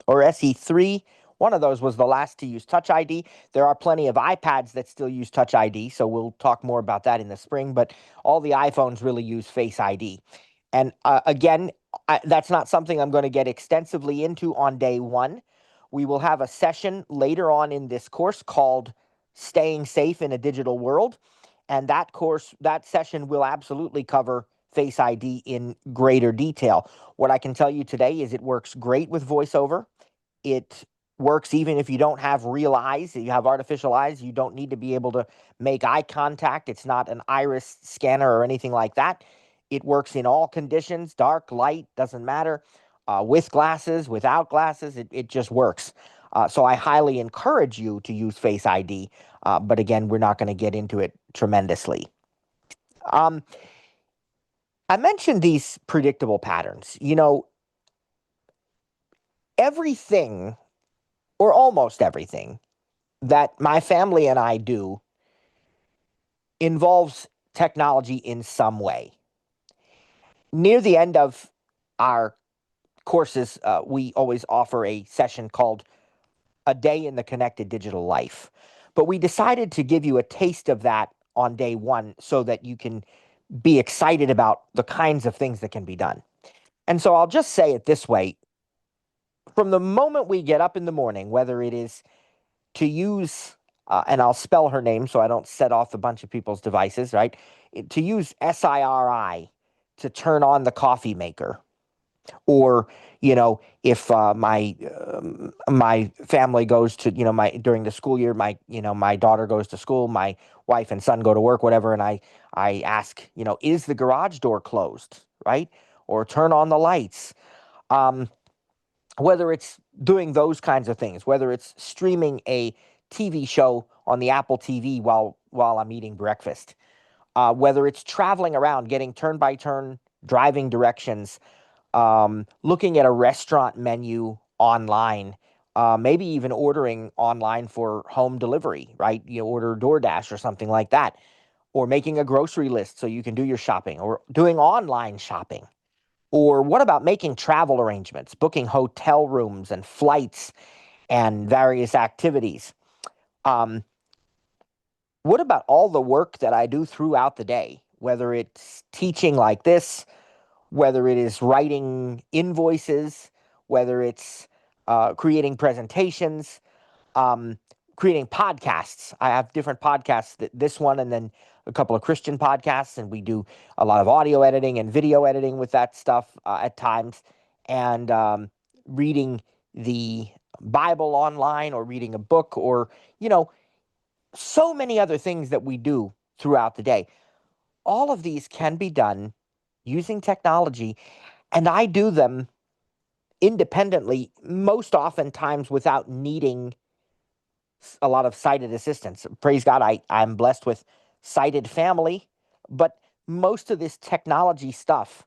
SE3. One of those was the last to use Touch ID. There are plenty of iPads that still use Touch ID, so we'll talk more about that in the spring, but all the iPhones really use Face ID. And again, that's not something I'm going to get extensively into on day one. We will have a session later on in this course called Staying Safe in a Digital World. And that session will absolutely cover Face ID in greater detail. What I can tell you today is it works great with VoiceOver. It works even if you don't have real eyes. If you have artificial eyes, you don't need to be able to make eye contact. It's not an iris scanner or anything like that. It works in all conditions, dark, light, doesn't matter. With glasses, without glasses, it just works. So I highly encourage you to use Face ID. But again, we're not going to get into it tremendously. Um, I mentioned these predictable patterns. Everything, or almost everything, that my family and I do involves technology in some way. Near the end of our courses, we always offer a session called A Day in the Connected Digital Life. But we decided to give you a taste of that on day one so that you can be excited about the kinds of things that can be done. And so I'll just say it this way: from the moment we get up in the morning, whether it is to use, and I'll spell her name so I don't set off a bunch of people's devices, right? To use SIRI to turn on the coffee maker, or if my family goes to, my during the school year, my daughter goes to school, my wife and son go to work, whatever, and I ask, is the garage door closed, right? Or turn on the lights. Um, whether it's doing those kinds of things, whether it's streaming a TV show on the Apple TV while I'm eating breakfast, whether it's traveling around, getting turn by turn driving directions, looking at a restaurant menu online, maybe even ordering online for home delivery, right? You order DoorDash or something like that, or making a grocery list so you can do your shopping, or doing online shopping. Or what about making travel arrangements, booking hotel rooms and flights and various activities? Um, what about all the work that I do throughout the day, whether it's teaching like this, whether it is writing invoices, whether it's creating presentations, um, creating podcasts. I have different podcasts, this one and then a couple of Christian podcasts, and we do a lot of audio editing and video editing with that stuff at times, and reading the Bible online, or reading a book, or, you know, so many other things that we do throughout the day. All of these can be done using technology, and I do them independently, most oftentimes without needing a lot of sighted assistance. Praise God, I'm blessed with sighted family, but most of this technology stuff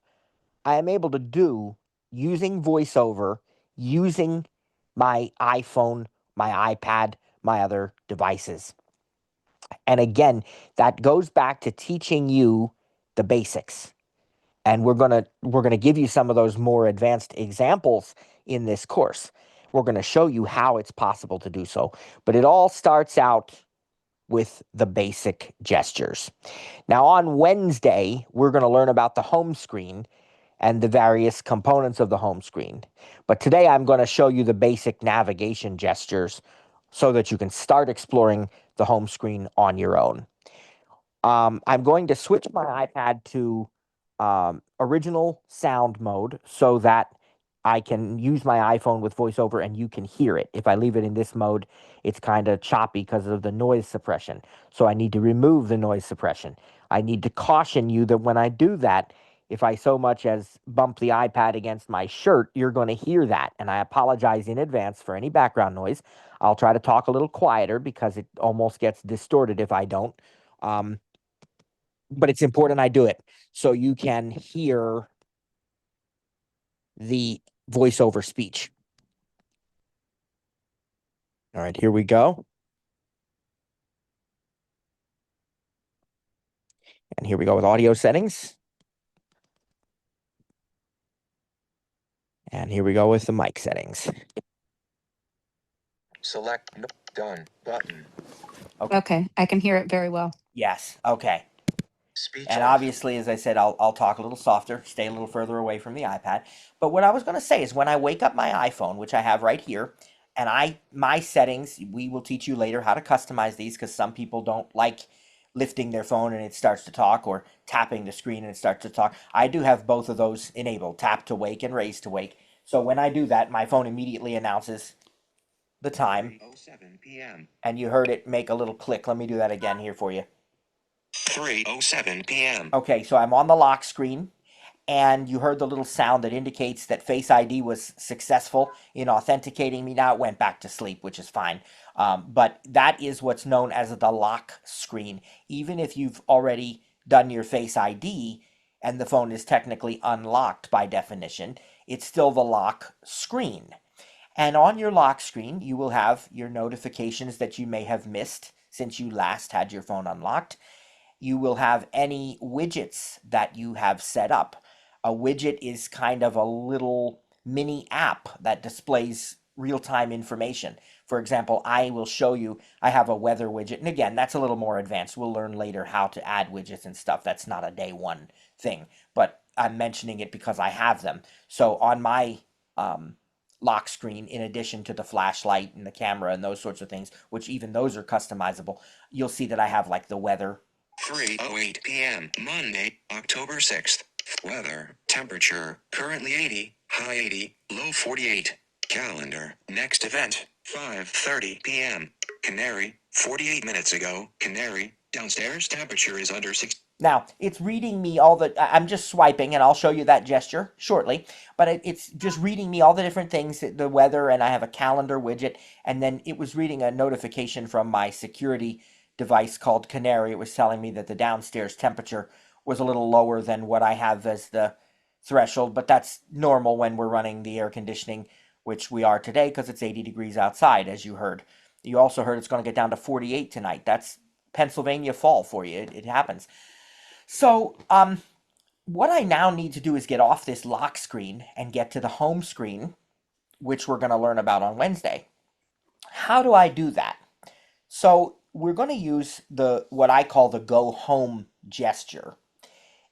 I am able to do using VoiceOver, using my iPhone, my iPad, my other devices. And again, that goes back to teaching you the basics. And we're going to give you some of those more advanced examples in this course. We're going to show you how it's possible to do so. But it all starts out with the basic gestures. Now, on Wednesday, we're going to learn about the home screen and the various components of the home screen. But today, I'm going to show you the basic navigation gestures so that you can start exploring the home screen on your own. I'm going to switch my iPad to original sound mode so that I can use my iPhone with VoiceOver and you can hear it. If I leave it in this mode, it's kind of choppy because of the noise suppression. So I need to remove the noise suppression. I need to caution you that when I do that, if I so much as bump the iPad against my shirt, you're going to hear that. And I apologize in advance for any background noise. I'll try to talk a little quieter because it almost gets distorted if I don't. Um, but it's important I do it so you can hear the voiceover speech. All right, here we go. And here we go with audio settings. And here we go with the mic settings. Select done button. Okay. Okay, I can hear it very well. Yes. Okay. Speech and off. Obviously, as I said, I'll talk a little softer, stay a little further away from the iPad. But what I was going to say is when I wake up my iPhone, which I have right here, and my settings, we will teach you later how to customize these because some people don't like lifting their phone and it starts to talk, or tapping the screen and it starts to talk. I do have both of those enabled, tap to wake and raise to wake. So when I do that, my phone immediately announces the time. 3:07 p.m. And you heard it make a little click. Let me do that again here for you. 3:07 p.m. Okay, so I'm on the lock screen, and you heard the little sound that indicates that Face ID was successful in authenticating me. Now it went back to sleep, which is fine. But that is what's known as the lock screen. Even if you've already done your Face ID and the phone is technically unlocked by definition, it's still the lock screen. And on your lock screen, you will have your notifications that you may have missed since you last had your phone unlocked. You will have any widgets that you have set up. A widget is kind of a little mini app that displays real-time information. For example, I will show you, I have a weather widget, and again, that's a little more advanced. We'll learn later how to add widgets and stuff. That's not a day one thing, but I'm mentioning it because I have them. So on my lock screen, in addition to the flashlight and the camera and those sorts of things, which even those are customizable, you'll see that I have like the weather. 3:08 p.m. Monday, October 6th. Weather, temperature, currently 80, high 80, low 48. Calendar, next event, 5:30 p.m. Canary, 48 minutes ago, Canary, downstairs temperature is under 6. Now, it's reading me all the, I'm just swiping, and I'll show you that gesture shortly, but it's just reading me all the different things, the weather, and I have a calendar widget, and then it was reading a notification from my security device called Canary. It was telling me that the downstairs temperature was a little lower than what I have as the threshold, but that's normal when we're running the air conditioning, which we are today because it's 80 degrees outside, as you heard. You also heard it's going to get down to 48 tonight. That's Pennsylvania fall for you. It happens. So, what I now need to do is get off this lock screen and get to the home screen, which we're going to learn about on Wednesday. How do I do that? So, we're going to use what I call the go home gesture.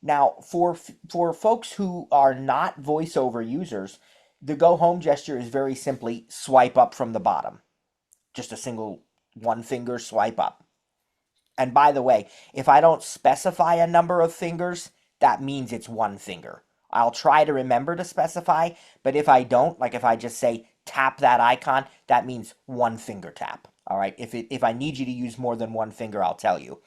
Now, for folks who are not voiceover users, the go home gesture is very simply swipe up from the bottom. Just a single one finger swipe up. And by the way, if I don't specify a number of fingers, that means it's one finger. I'll try to remember to specify, but if I don't, like if I just say tap that icon, that means one finger tap. All right. If I need you to use more than one finger, I'll tell you.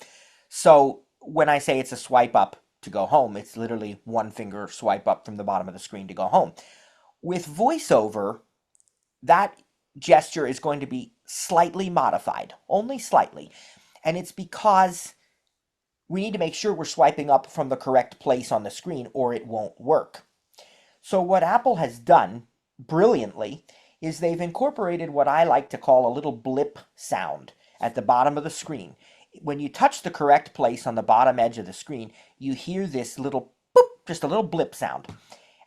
So when I say it's a swipe up to go home, it's literally one finger swipe up from the bottom of the screen to go home. With VoiceOver, that gesture is going to be slightly modified, only slightly. And it's because we need to make sure we're swiping up from the correct place on the screen or it won't work. So what Apple has done brilliantly is they've incorporated what I like to call a little blip sound at the bottom of the screen. When you touch the correct place on the bottom edge of the screen, you hear this little boop, just a little blip sound.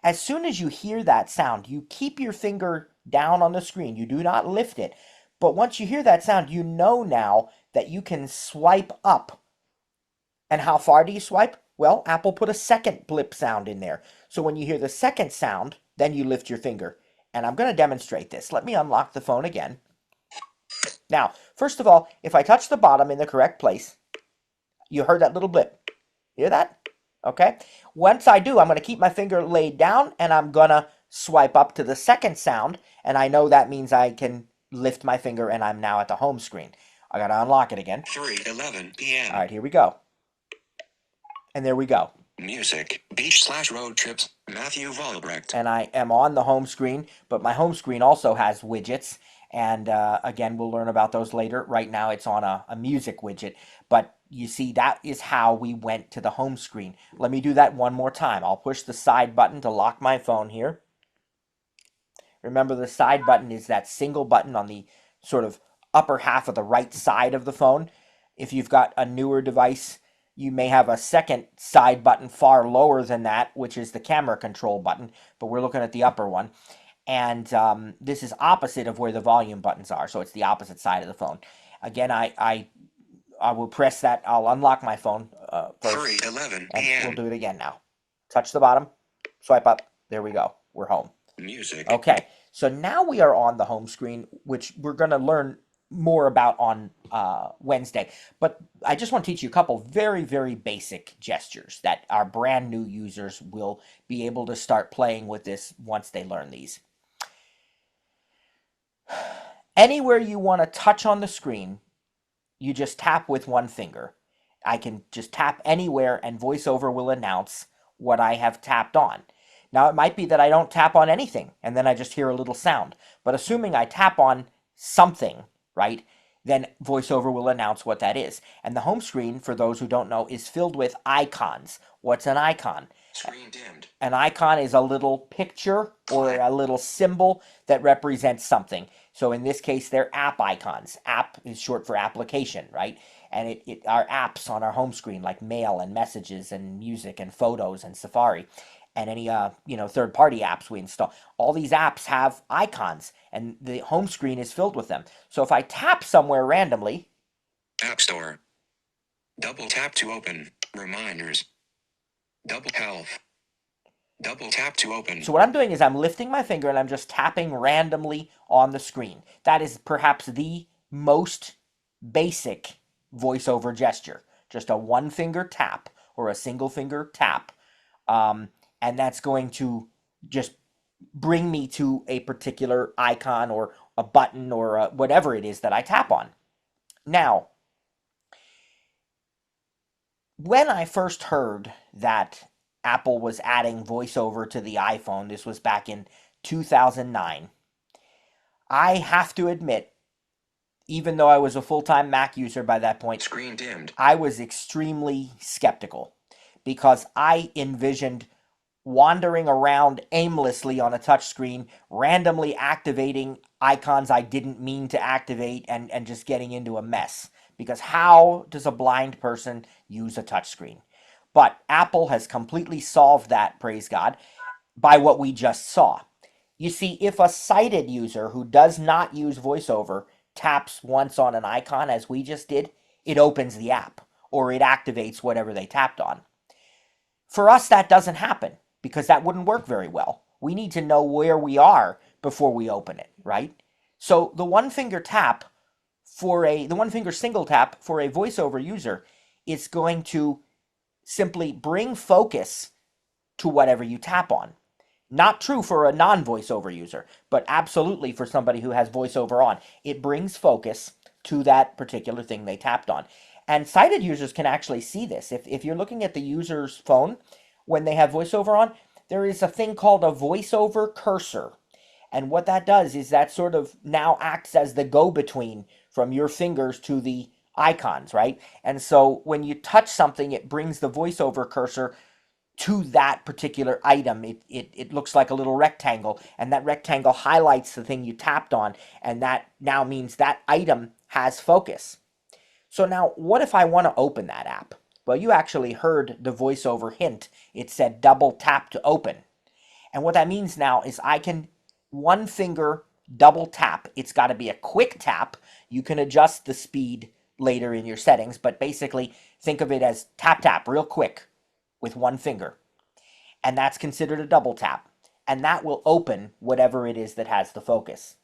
As soon as you hear that sound, you keep your finger down on the screen. You do not lift it. But once you hear that sound, you know now that you can swipe up. And how far do you swipe? Well, Apple put a second blip sound in there. So when you hear the second sound, then you lift your finger. And I'm going to demonstrate this. Let me unlock the phone again. Now, first of all, if I touch the bottom in the correct place, you heard that little blip. Hear that? Okay. Once I do, I'm going to keep my finger laid down and I'm going to swipe up to the second sound. And I know that means I can lift my finger and I'm now at the home screen. I got to unlock it again. 3:11 p.m. All right, here we go. And there we go. Music, beach/road trips, Matthew Vollbrecht. And I am on the home screen, but my home screen also has widgets. And again, we'll learn about those later. Right now, it's on a music widget. But you see, that is how we went to the home screen. Let me do that one more time. I'll push the side button to lock my phone here. Remember, the side button is that single button on the sort of upper half of the right side of the phone. If you've got a newer device, you may have a second side button far lower than that, which is the camera control button, but we're looking at the upper one. And this is opposite of where the volume buttons are, so it's the opposite side of the phone. Again, I will press that. I'll unlock my phone first. 3:11 and p.m. we'll do it again now. Touch the bottom, swipe up. There we go. We're home. Music. Okay, so now we are on the home screen, which we're going to learn more about on Wednesday. But I just want to teach you a couple very, very basic gestures that our brand new users will be able to start playing with this once they learn these. Anywhere you want to touch on the screen, you just tap with one finger. I can just tap anywhere and VoiceOver will announce what I have tapped on. Now, it might be that I don't tap on anything and then I just hear a little sound. But assuming I tap on something, right, then VoiceOver will announce what that is. And the home screen, for those who don't know, is filled with icons. What's an icon? Screen dimmed. An icon is a little picture or a little symbol that represents something. So in this case, they're app icons. App is short for application, right? And it are apps on our home screen like mail and messages and music and photos and Safari. and any third-party apps we install. All these apps have icons, and the home screen is filled with them. So if I tap somewhere randomly, App Store. Double tap to open. Reminders. Double health. Double tap to open. so what I'm doing is I'm lifting my finger and I'm just tapping randomly on the screen. That is perhaps the most basic voiceover gesture. Just a one finger tap or a single finger tap. And that's going to just bring me to a particular icon or a button or whatever it is that I tap on. Now, when I first heard that Apple was adding VoiceOver to the iPhone, this was back in 2009, I have to admit, even though I was a full-time Mac user by that point, Screen dimmed. I was extremely skeptical because I envisioned wandering around aimlessly on a touchscreen, randomly activating icons I didn't mean to activate, and just getting into a mess. Because how does a blind person use a touchscreen? But Apple has completely solved that, praise God, by what we just saw. You see, if a sighted user who does not use VoiceOver taps once on an icon, as we just did, it opens the app, or it activates whatever they tapped on. For us, that doesn't happen because that wouldn't work very well. We need to know where we are before we open it, right? So the one finger single tap for a VoiceOver user is going to simply bring focus to whatever you tap on. Not true for a non-VoiceOver user, but absolutely for somebody who has VoiceOver on. It brings focus to that particular thing they tapped on. And sighted users can actually see this. If you're looking at the user's phone when they have VoiceOver on, there is a thing called a VoiceOver cursor. And what that does is that sort of now acts as the go-between from your fingers to the icons, right? And so when you touch something, it brings the VoiceOver cursor to that particular item. It looks like a little rectangle, and that rectangle highlights the thing you tapped on, and that now means that item has focus. So now, what if I want to open that app? Well, you actually heard the VoiceOver hint. It said double tap to open. And what that means now is I can one finger double tap. It's got to be a quick tap. You can adjust the speed later in your settings, but basically think of it as tap tap real quick with one finger. And that's considered a double tap. And that will open whatever it is that has the focus.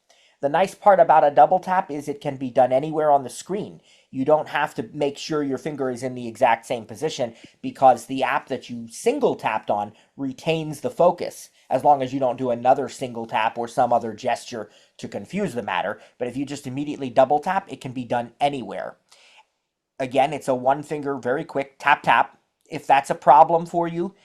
The nice part about a double tap is it can be done anywhere on the screen. You don't have to make sure your finger is in the exact same position because the app that you single tapped on retains the focus as long as you don't do another single tap or some other gesture to confuse the matter. But if you just immediately double tap, it can be done anywhere. Again, it's a one finger, very quick tap tap. If that's a problem for you,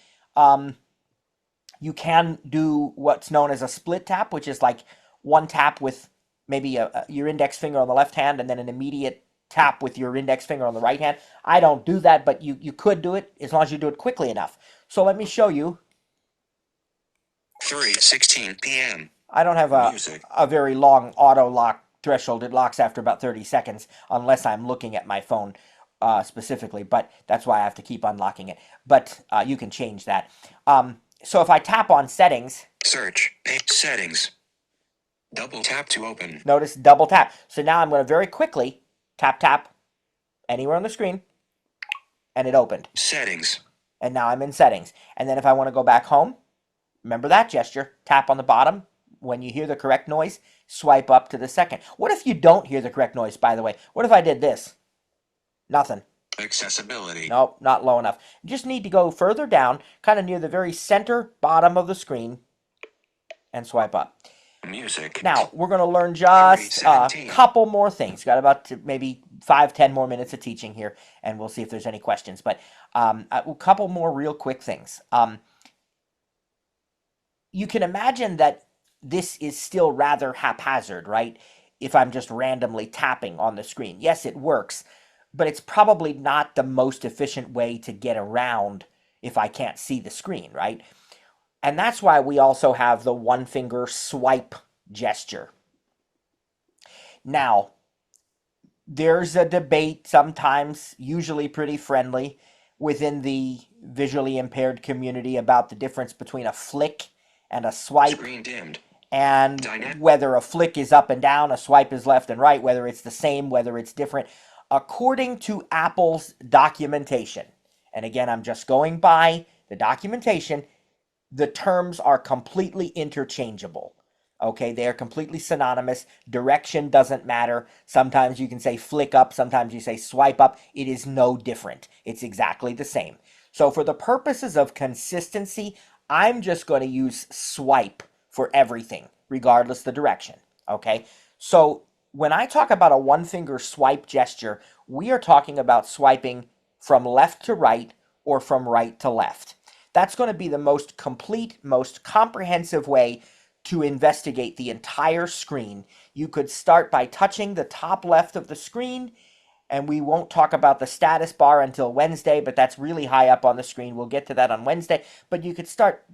you can do what's known as a split tap, which is like one tap with maybe your index finger on the left hand and then an immediate tap with your index finger on the right hand. I don't do that, but you could do it as long as you do it quickly enough. So let me show you. 3:16 p.m. I don't have a very long auto lock threshold. It locks after about 30 seconds unless I'm looking at my phone specifically, but that's why I have to keep unlocking it. But you can change that. So if I tap on settings, Search. Settings. Double tap to open. notice double tap. So now I'm going to very quickly tap tap anywhere on the screen, and it opened. Settings. And now I'm in settings. And then if I want to go back home, remember that gesture, tap on the bottom. When you hear the correct noise, swipe up to the second. What if you don't hear the correct noise, by the way? What if I did this? Nothing. Accessibility. Nope, not low enough. You just need to go further down, kind of near the very center bottom of the screen, and swipe up. Music. Now, we're going to learn just a 3:17. couple more things. Got about maybe 5-10 more minutes of teaching here, and we'll see if there's any questions. But a couple more real quick things. You can imagine that this is still rather haphazard, right? If I'm just randomly tapping on the screen. Yes, it works, but it's probably not the most efficient way to get around if I can't see the screen, right? And that's why we also have the one finger swipe gesture. Now, there's a debate sometimes, usually pretty friendly, within the visually impaired community about the difference between a flick and a swipe. Screen dimmed. And whether a flick is up and down, a swipe is left and right, whether it's the same, whether it's different. According to Apple's documentation, and again, I'm just going by the documentation, the terms are completely interchangeable. Okay, they are completely synonymous. Direction doesn't matter. Sometimes you can say flick up, sometimes you say swipe up. It is no different. It's exactly the same. So for the purposes of consistency, I'm just going to use swipe for everything, regardless the direction. Okay, so when I talk about a one finger swipe gesture, we are talking about swiping from left to right or from right to left. That's going to be the most complete, most comprehensive way to investigate the entire screen. You could start by touching the top left of the screen, and we won't talk about the status bar until Wednesday, but that's really high up on the screen. We'll get to that on Wednesday. But you could start,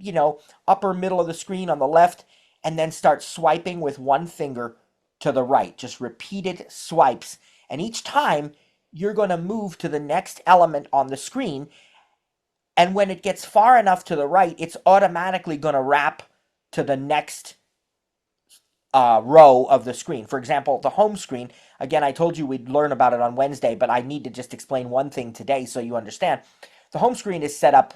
upper middle of the screen on the left, and then start swiping with one finger to the right. Just repeated swipes. And each time, you're going to move to the next element on the screen. And when it gets far enough to the right, it's automatically going to wrap to the next row of the screen. For example, the home screen, again, I told you we'd learn about it on Wednesday, but I need to just explain one thing today so you understand. The home screen is set up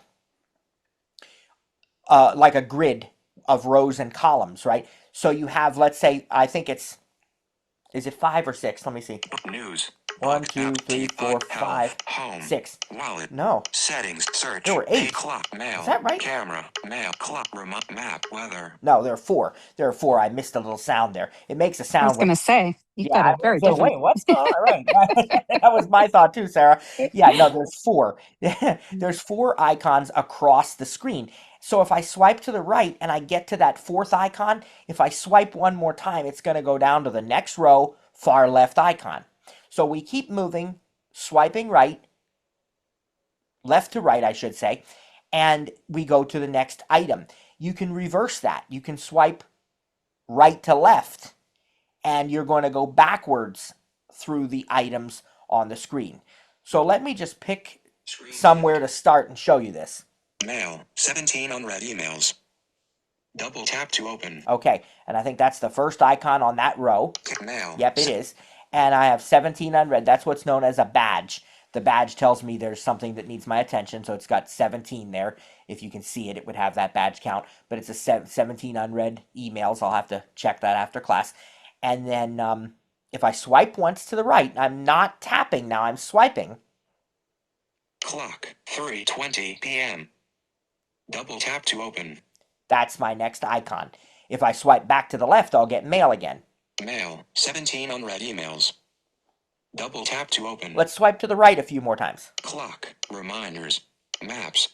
like a grid of rows and columns, right? So you have, let's say, I think is it 5 or 6? Let me see. News. 1, 2, 3, 4, 5, home, 6. wallet, No. settings, search, There were 8. clock, mail, Is that right? camera, mail, clock, remote, map, weather. No, there are 4. There are 4. I missed a little sound there. It makes a I sound was going to say, you've yeah, got I a very was like, different. wait, what's going on? Right. That was my thought too, Sarah. Yeah, no, there's 4. There's 4 icons across the screen. So if I swipe to the right and I get to that 4th icon, if I swipe one more time, it's going to go down to the next row, far left icon. So we keep moving, swiping right, left to right, I should say, and we go to the next item. You can reverse that. You can swipe right to left, and you're going to go backwards through the items on the screen. So let me just pick somewhere to start and show you this. Mail, 17 unread emails. Double tap to open. Okay, and I think that's the first icon on that row. Mail. Yep, it is. And I have 17 unread. That's what's known as a badge. The badge tells me there's something that needs my attention, so it's got 17 there. If you can see it, it would have that badge count. But it's a 17 unread emails. I'll have to check that after class. And then if I swipe once to the right, I'm not tapping now, I'm swiping. Clock, 3:20 p.m. Double tap to open. That's my next icon. If I swipe back to the left, I'll get mail again. Mail, 17 unread emails. Double tap to open. Let's swipe to the right a few more times. Clock, reminders, maps.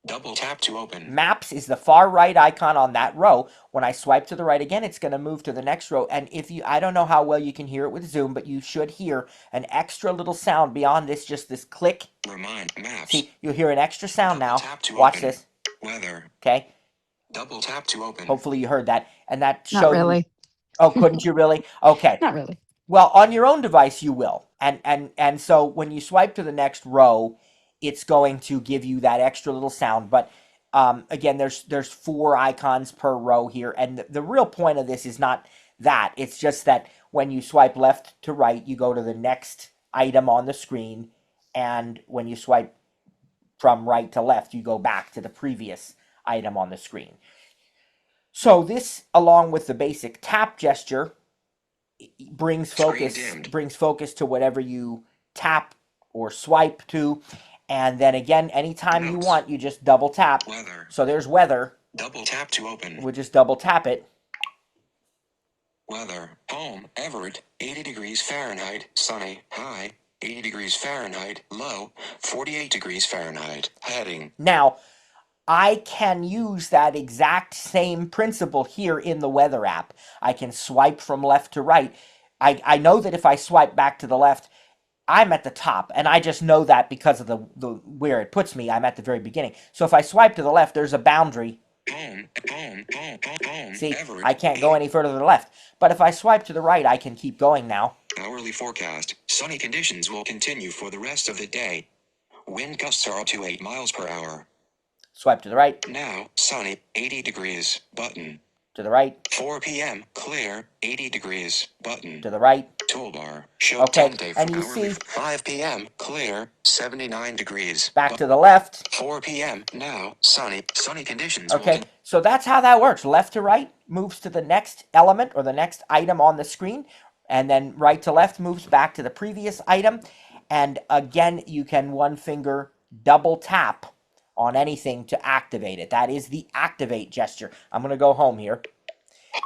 Double tap to open. Maps is the far right icon on that row. When I swipe to the right again, it's going to move to the next row. And I don't know how well you can hear it with Zoom, but you should hear an extra little sound beyond this, just this click. Remind maps. See, you'll hear an extra sound Double now. tap to Watch open. this. Weather. Okay. Double tap to open. Hopefully you heard that. And that showed Not really. Oh, couldn't you really? Okay. Not really. Well, on your own device, you will. And so when you swipe to the next row, it's going to give you that extra little sound. But again, there's 4 icons per row here. And the real point of this is not that. It's just that when you swipe left to right, you go to the next item on the screen. And when you swipe from right to left, you go back to the previous item on the screen. So this, along with the basic tap gesture, brings focus to whatever you tap or swipe to. And then again, anytime you want, you just double tap. Weather. So there's weather. Double tap to open. We'll just double tap it. Weather. Home, Everett, 80 degrees Fahrenheit, sunny, high, 80 degrees Fahrenheit, low, 48 degrees Fahrenheit. Heading. Now, I can use that exact same principle here in the weather app. I can swipe from left to right. I know that if I swipe back to the left, I'm at the top, and I just know that because of the where it puts me. I'm at the very beginning. So if I swipe to the left, there's a boundary. Home. See, Everett, I can't go any further to the left. But if I swipe to the right, I can keep going now. Hourly forecast. Sunny conditions will continue for the rest of the day. Wind gusts are up to 8 miles per hour. Swipe to the right. Now, sunny, 80 degrees, button. To the right. 4 p.m., clear, 80 degrees, button. To the right. Toolbar, show Okay, 10-day and from you hourly. see, 5 p.m., clear, 79 degrees. back to the left. 4 p.m., now, sunny conditions. Okay, so that's how that works. Left to right moves to the next element or the next item on the screen, and then right to left moves back to the previous item. And again, you can one finger double tap on anything to activate it. That is the activate gesture. I'm going to go home here.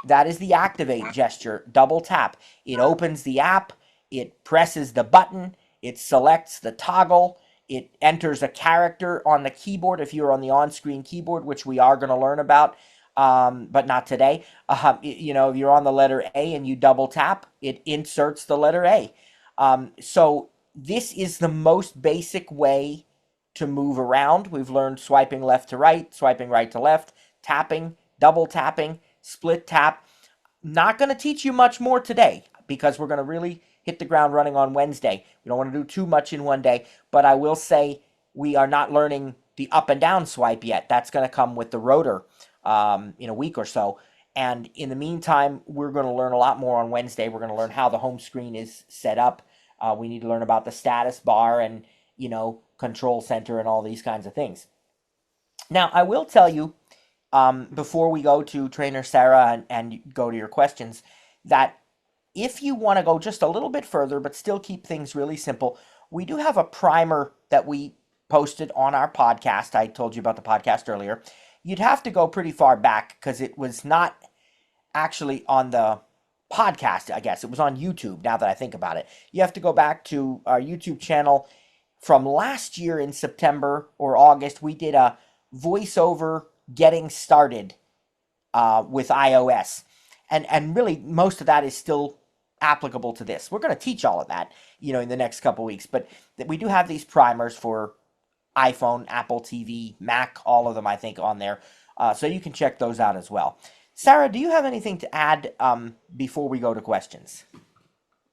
That is the activate gesture. Double tap. It opens the app. It presses the button. It selects the toggle. It enters a character on the keyboard if you're on the on-screen keyboard, which we are going to learn about, but not today. You know, if you're on the letter A and you double tap, it inserts the letter A. So this is the most basic way to move around. We've learned swiping left to right, swiping right to left, tapping, double tapping, split tap. Not going to teach you much more today because we're going to really hit the ground running on Wednesday. We don't want to do too much in one day, but I will say we are not learning the up and down swipe yet. That's going to come with the rotor in a week or so. And in the meantime, we're going to learn a lot more on Wednesday. We're going to learn how the home screen is set up. We need to learn about the status bar and, you know, control center and all these kinds of things. Now, I will tell you, before we go to Trainer Sarah and go to your questions, that if you want to go just a little bit further but still keep things really simple, we do have a primer that we posted on our podcast. I told you about the podcast earlier. You'd have to go pretty far back because it was not actually on the podcast, I guess. It was on YouTube, now that I think about it. You have to go back to our YouTube channel from last year in September or August. We did a voiceover getting started with iOS. And really, most of that is still applicable to this. We're going to teach all of that, you know, in the next couple weeks. But we do have these primers for iPhone, Apple TV, Mac, all of them, I think, on there. So you can check those out as well. Sarah, do you have anything to add before we go to questions?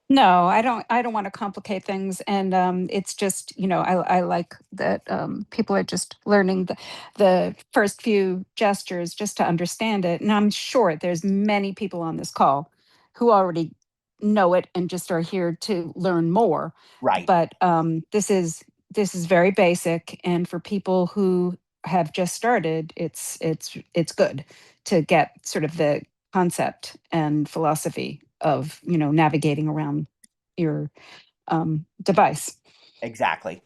No, I don't want to complicate things, and it's just, you know, I like that people are just learning the first few gestures just to understand it, and I'm sure there's many people on this call who already know it and just are here to learn more. Right. But this is very basic, and for people who have just started, it's good to get sort of the concept and philosophy of, you know, navigating around your device. Exactly.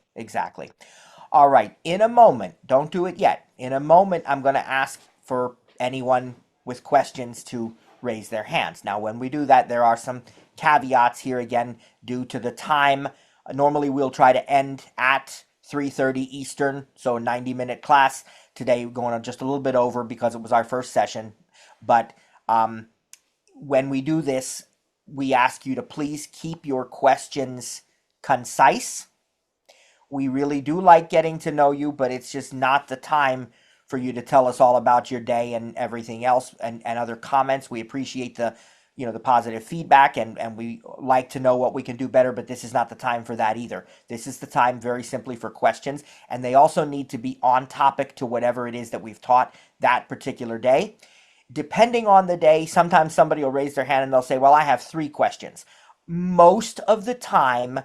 All right. In a moment, don't do it yet. In a moment, I'm going to ask for anyone with questions to raise their hands. Now, when we do that, there are some caveats here again due to the time. Normally, we'll try to end at 3:30 Eastern, so a 90-minute class. Today, we're going on just a little bit over because it was our first session. But when we do this, we ask you to please keep your questions concise. We really do like getting to know you, but it's just not the time for you to tell us all about your day and everything else and other comments. We appreciate the, you know, the positive feedback and we like to know what we can do better, but this is not the time for that either. This is the time very simply for questions, and they also need to be on topic to whatever it is that we've taught that particular day. Depending on the day, sometimes somebody will raise their hand and they'll say, well, I have 3 questions. Most of the time,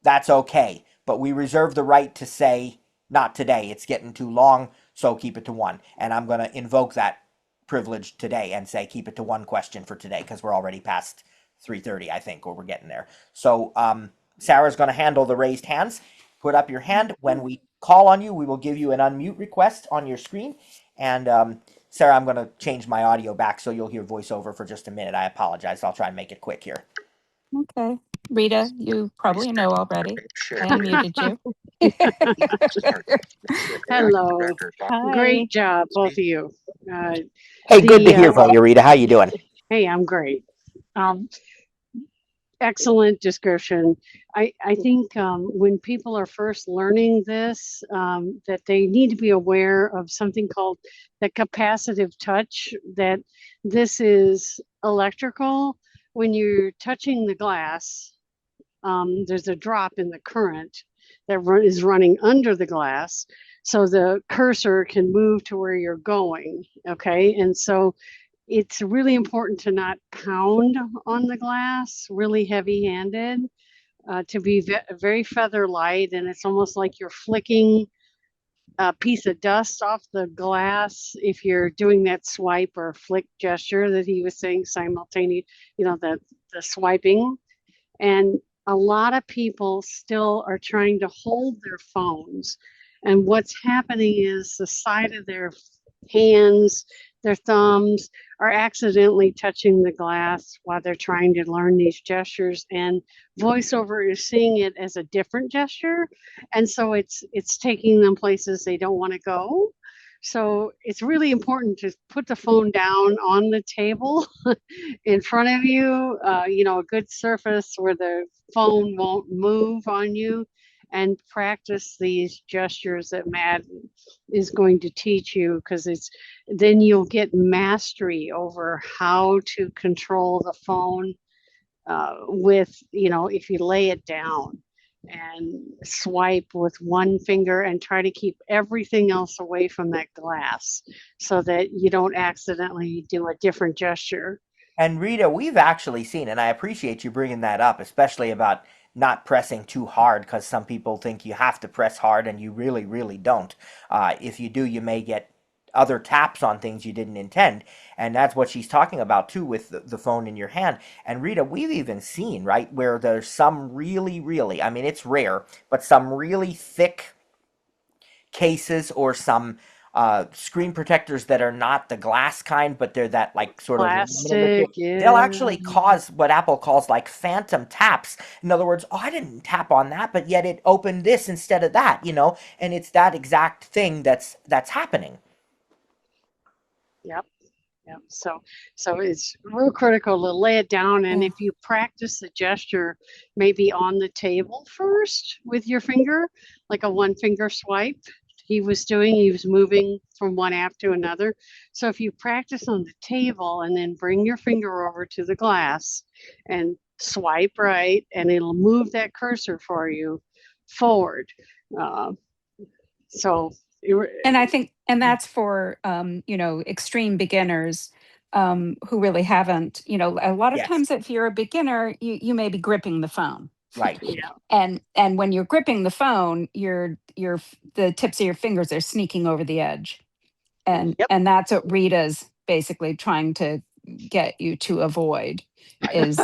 that's okay. But we reserve the right to say, not today. It's getting too long, so keep it to 1. And I'm going to invoke that privilege today and say, keep it to 1 question for today because we're already past 3:30, I think, or we're getting there. So Sarah's going to handle the raised hands. Put up your hand. When we call on you, we will give you an unmute request on your screen. And Sarah, I'm going to change my audio back so you'll hear voiceover for just a minute. I apologize. I'll try and make it quick here. Okay. Rita, you probably know already. I unmuted you. Hello. Hi. Great job, both of you. Hey, good to hear from you, Rita. How you doing? Hey, I'm great. Excellent description. I think when people are first learning this, that they need to be aware of something called the capacitive touch, that this is electrical. When you're touching the glass, there's a drop in the current is running under the glass, so the cursor can move to where you're going. Okay, and so it's really important to not pound on the glass really heavy-handed, to be very feather light, and it's almost like you're flicking a piece of dust off the glass if you're doing that swipe or flick gesture that he was saying simultaneous, the swiping. And a lot of people still are trying to hold their phones. And what's happening is the side of their hands, their thumbs are accidentally touching the glass while they're trying to learn these gestures. And voiceover is seeing it as a different gesture. And so it's taking them places they don't want to go. So it's really important to put the phone down on the table in front of you, a good surface where the phone won't move on you, and practice these gestures that Matt is going to teach you, because then you'll get mastery over how to control the phone, if you lay it down and swipe with one finger and try to keep everything else away from that glass so that you don't accidentally do a different gesture. And Rita, we've actually seen, and I appreciate you bringing that up, especially about not pressing too hard, because some people think you have to press hard and you really, really don't. If you do, you may get other taps on things you didn't intend. And that's what she's talking about too with the phone in your hand. And Rita, we've even seen, right, where there's some really, really, I mean, it's rare, but some really thick cases or some screen protectors that are not the glass kind, but they're that like sort of aluminum Plastic, material. They'll yeah. actually cause what Apple calls like phantom taps. In other words, oh, I didn't tap on that, but yet it opened this instead of that, and it's that exact thing that's happening. Yep. Yep. So it's real critical to lay it down. And Yeah. if you practice the gesture, maybe on the table first with your finger, like a one finger swipe he was moving from one app to another. So if you practice on the table and then bring your finger over to the glass and swipe right, and it'll move that cursor for you forward. Uh, so And I think, and that's for, extreme beginners, who really haven't, a lot of Yes, times if you're a beginner, you may be gripping the phone. right. yeah. And when you're gripping the phone, the tips of your fingers are sneaking over the edge. And Yep. and that's what Rita's basically trying to get you to avoid, is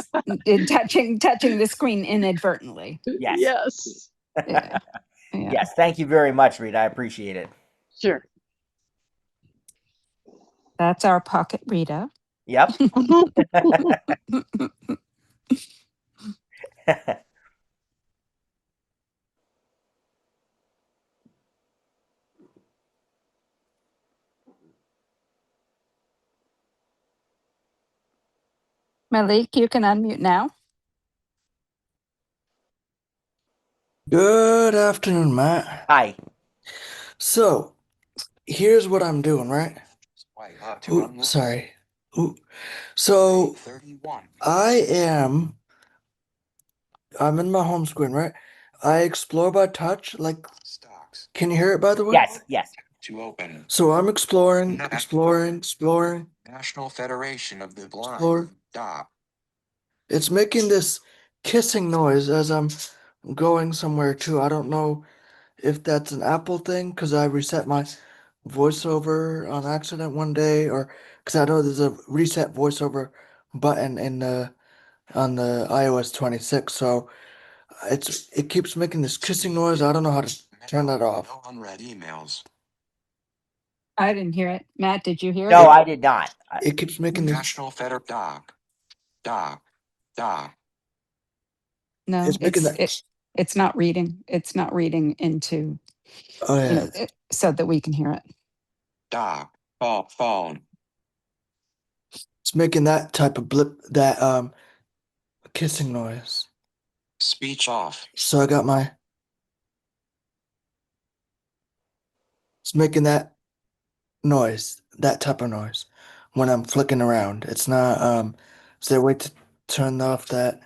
touching the screen inadvertently. Yes. Yes. Yeah. Yeah. Yes. Thank you very much, Rita. I appreciate it. Sure. That's our pocket Rita. Yep. Malik, you can unmute now. Good afternoon, Matt. Hi. So, here's what I'm doing, right? Swipe up to Ooh, unlock. sorry. Ooh. So, 31. I'm in my home screen, right? I explore by touch, like, Stocks. can you hear it, by the way? Yes. Yes. To open. So I'm exploring. National Federation of the Blind. Explore. Stop. It's making this kissing noise as I'm going somewhere too. I don't know if that's an Apple thing, because I reset my voiceover on accident one day, or because I know there's a reset voiceover button on the iOS 26. So it keeps making this kissing noise. I don't know how to turn that off. No unread emails. I didn't hear it. Matt, did you hear No, it? I did not. It keeps making this. National Feder Doc. No, It's making that. it's not reading. It's not reading into, Oh yeah, so that we can hear it. Doc. Phone. it's making that type of blip, that kissing noise. Speech off. So I got my. It's making that noise, that type of noise, when I'm flicking around. It's not. Is there a way to turn off that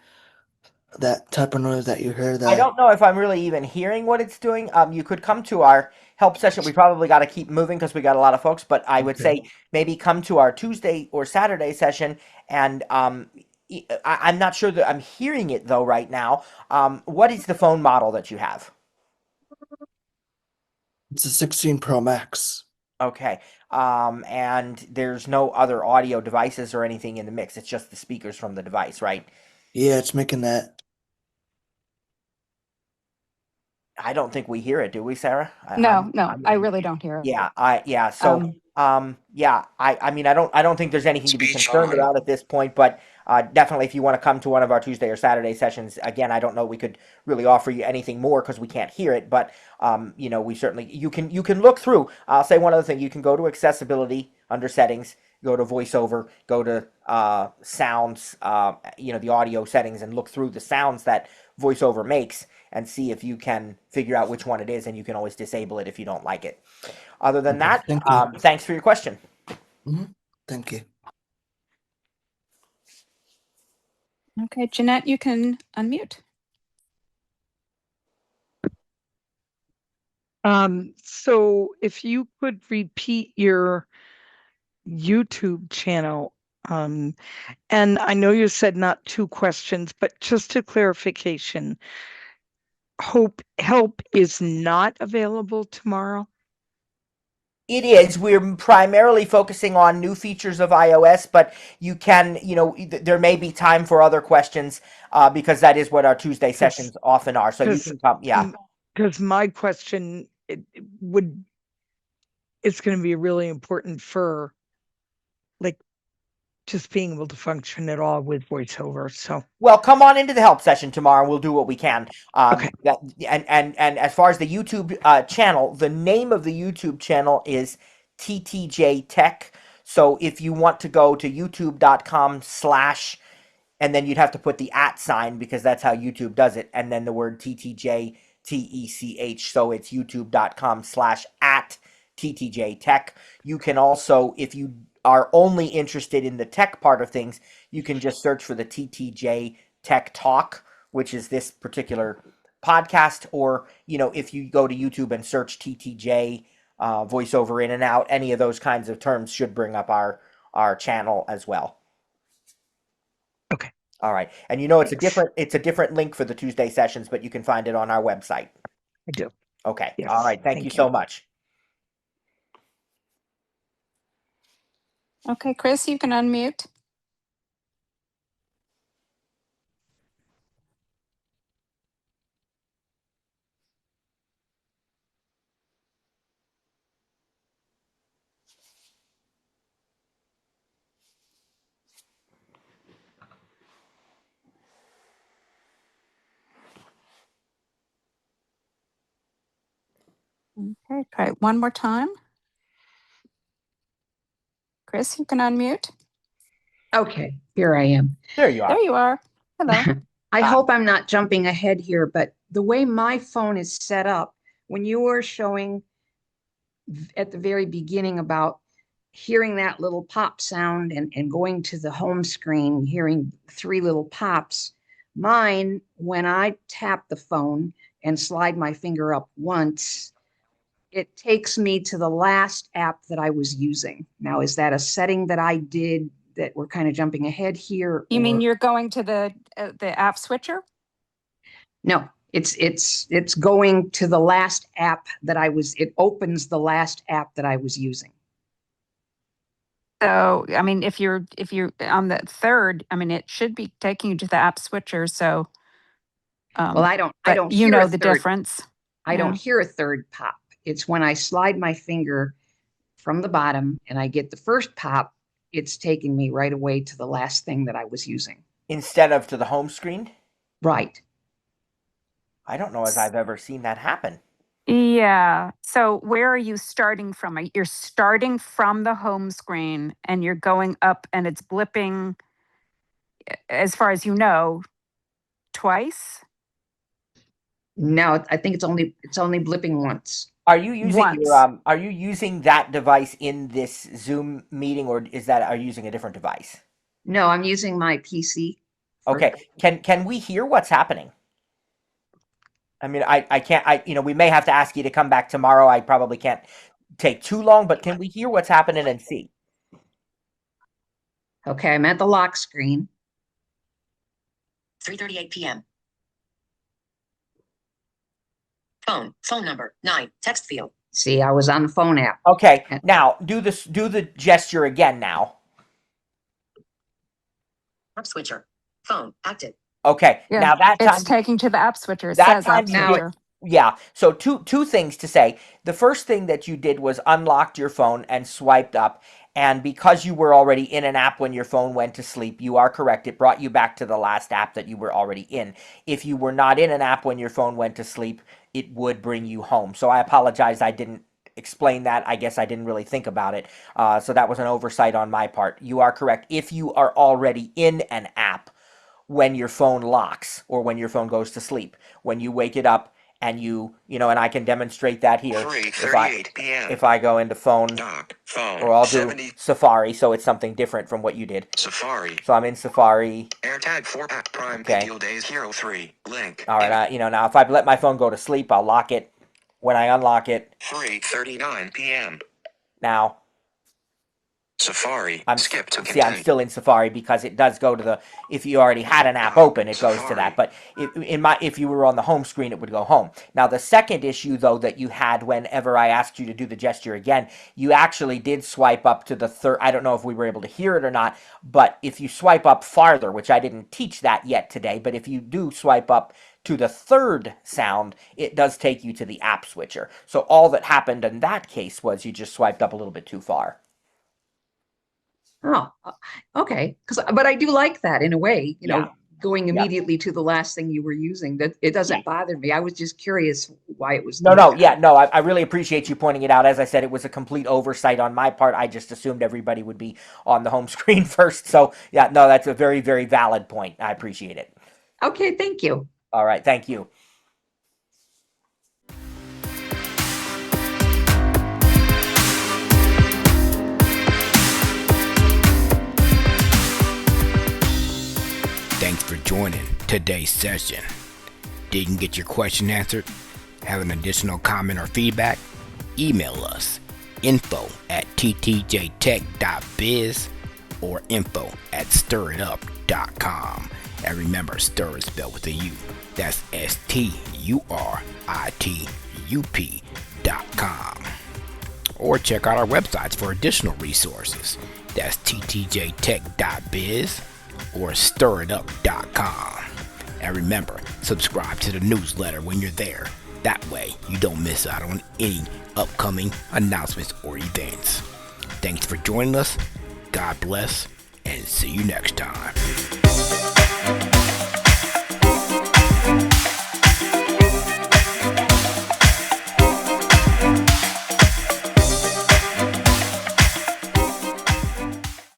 that type of noise that you hear I that. don't know if I'm really even hearing what it's doing. You could come to our help session. We probably got to keep moving because we got a lot of folks, but I would Okay. say maybe come to our Tuesday or Saturday session. And I'm not sure that I'm hearing it though right now. What is the phone model that you have? It's a 16 Pro Max. Okay. And there's no other audio devices or anything in the mix. It's just the speakers from the device, right? Yeah, it's making that. I don't think we hear it, do we, Sarah? No, no, I'm I not hearing really it. don't hear it. Yeah, yeah. So, Um, yeah. I mean, I don't think there's anything to be Speech concerned on. about at this point. But definitely, if you want to come to one of our Tuesday or Saturday sessions, again, I don't know we could really offer you anything more because we can't hear it. But we certainly you can look through. I'll say one other thing. You can go to accessibility under settings, go to voiceover, go to sounds, the audio settings, and look through the sounds that voiceover makes and see if you can figure out which one it is, and you can always disable it if you don't like it. Other than Okay, that, thank you. thanks for your question. Thank you. okay, Jeanette, you can unmute. So if you could repeat your YouTube channel, and I know you said not two questions, but just a clarification. Help is not available tomorrow? It is. We're primarily focusing on new features of iOS, but you can, there may be time for other questions because that is what our Tuesday sessions often are. So you can come, yeah. Because my question it's going to be really important for like just being able to function at all with VoiceOver. So Well, come on into the help session tomorrow. We'll do what we can. Okay. And as far as the YouTube channel, the name of the YouTube channel is TTJ Tech. So if you want to go to youtube.com/, and then you'd have to put the at sign because that's how YouTube does it, and then the word TTJTECH. So it's youtube.com/at TTJ Tech. You can also, if you are only interested in the tech part of things, you can just search for the TTJ Tech Talk, which is this particular podcast. Or, if you go to YouTube and search TTJ voiceover in and out, any of those kinds of terms should bring up our channel as well. Okay. All right. And Thanks. it's a different link for the Tuesday sessions, but you can find it on our website. I do. Okay. Yes. All right. Thank you so much. Okay, Chris, you can unmute. Okay, try it one more time. Chris, you can unmute. Okay, here I am. There you are. There you are. Hello. I Hi. hope I'm not jumping ahead here, but the way my phone is set up, when you were showing at the very beginning about hearing that little pop sound and going to the home screen, hearing three little pops, mine, when I tap the phone and slide my finger up once, it takes me to the last app that I was using. Now, is that a setting that I did that we're kind of jumping ahead here? You mean or- you're going to the app switcher? No, it's going to the last app that it opens the last app that I was using. So, I mean, if you're on the third, I mean, it should be taking you to the app switcher. So, Well, I don't but you hear know a the third. difference. I don't hear a third pop. It's when I slide my finger from the bottom and I get the first pop, it's taking me right away to the last thing that I was using. Instead of to the home screen? Right. I don't know as I've ever seen that happen. Yeah. So where are you starting from? You're starting from the home screen and you're going up and it's blipping, as far as you know, twice? No, I think it's only blipping once. Are you using Once. are you using that device in this Zoom meeting, or are you using a different device? No, I'm using my PC Okay. Can we hear what's happening? I mean, I can't. We may have to ask you to come back tomorrow. I probably can't take too long, but can we hear what's happening and see? Okay, I'm at the lock screen. 3:38 p.m. Phone number 9, text field. See, I was on the phone app. Okay. And- Now do the gesture again now. App switcher. Phone active. Okay. Yeah, Now that it's time taking to the app switcher. It that says time app you Now did, switcher. yeah. So two things to say. The first thing that you did was unlocked your phone and swiped up. And because you were already in an app when your phone went to sleep, you are correct. It brought you back to the last app that you were already in. If you were not in an app when your phone went to sleep, it would bring you home. So I apologize. I didn't explain that. I guess I didn't really think about it. So that was an oversight on my part. You are correct. If you are already in an app when your phone locks or when your phone goes to sleep, when you wake it up and and I can demonstrate that here. 3:38 p.m. If I go into phone, Dock. Phone. or I'll do 70. Safari, so it's something different from what you did. Safari. So I'm in Safari. AirTag 4 app Prime Okay. Deal Days Hero 3. Link. All right, now if I let my phone go to sleep, I'll lock it. When I unlock it, 3:39 p.m. now Safari. Skip to I'm continue. still in Safari because it does go to the, if you already had an app open, it goes to that. But if you were on the home screen, it would go home. Now the second issue though that you had whenever I asked you to do the gesture again, you actually did swipe up to the third. I don't know if we were able to hear it or not, but if you swipe up farther, which I didn't teach that yet today, but if you do swipe up to the third sound, it does take you to the app switcher. So all that happened in that case was you just swiped up a little bit too far. Oh, okay. But I do like that in a way, Yeah. going Yeah. immediately to the last thing you were using. That it doesn't bother me. I was just curious why it was No, doing that. I really appreciate you pointing it out. As I said, it was a complete oversight on my part. I just assumed everybody would be on the home screen first. So, yeah, no, that's a very, very valid point. I appreciate it. Okay, thank you. All right, thank you. Thanks for joining today's session. Didn't get your question answered? Have an additional comment or feedback? Email us info@ttjtech.biz or info@stiritup.com. And remember, stir is spelled with a U. That's STURITUP.com. Or check out our websites for additional resources. That's ttjtech.biz or stiritup.com. And remember, subscribe to the newsletter when you're there. That way, you don't miss out on any upcoming announcements or events. Thanks for joining us. God bless, and see you next time.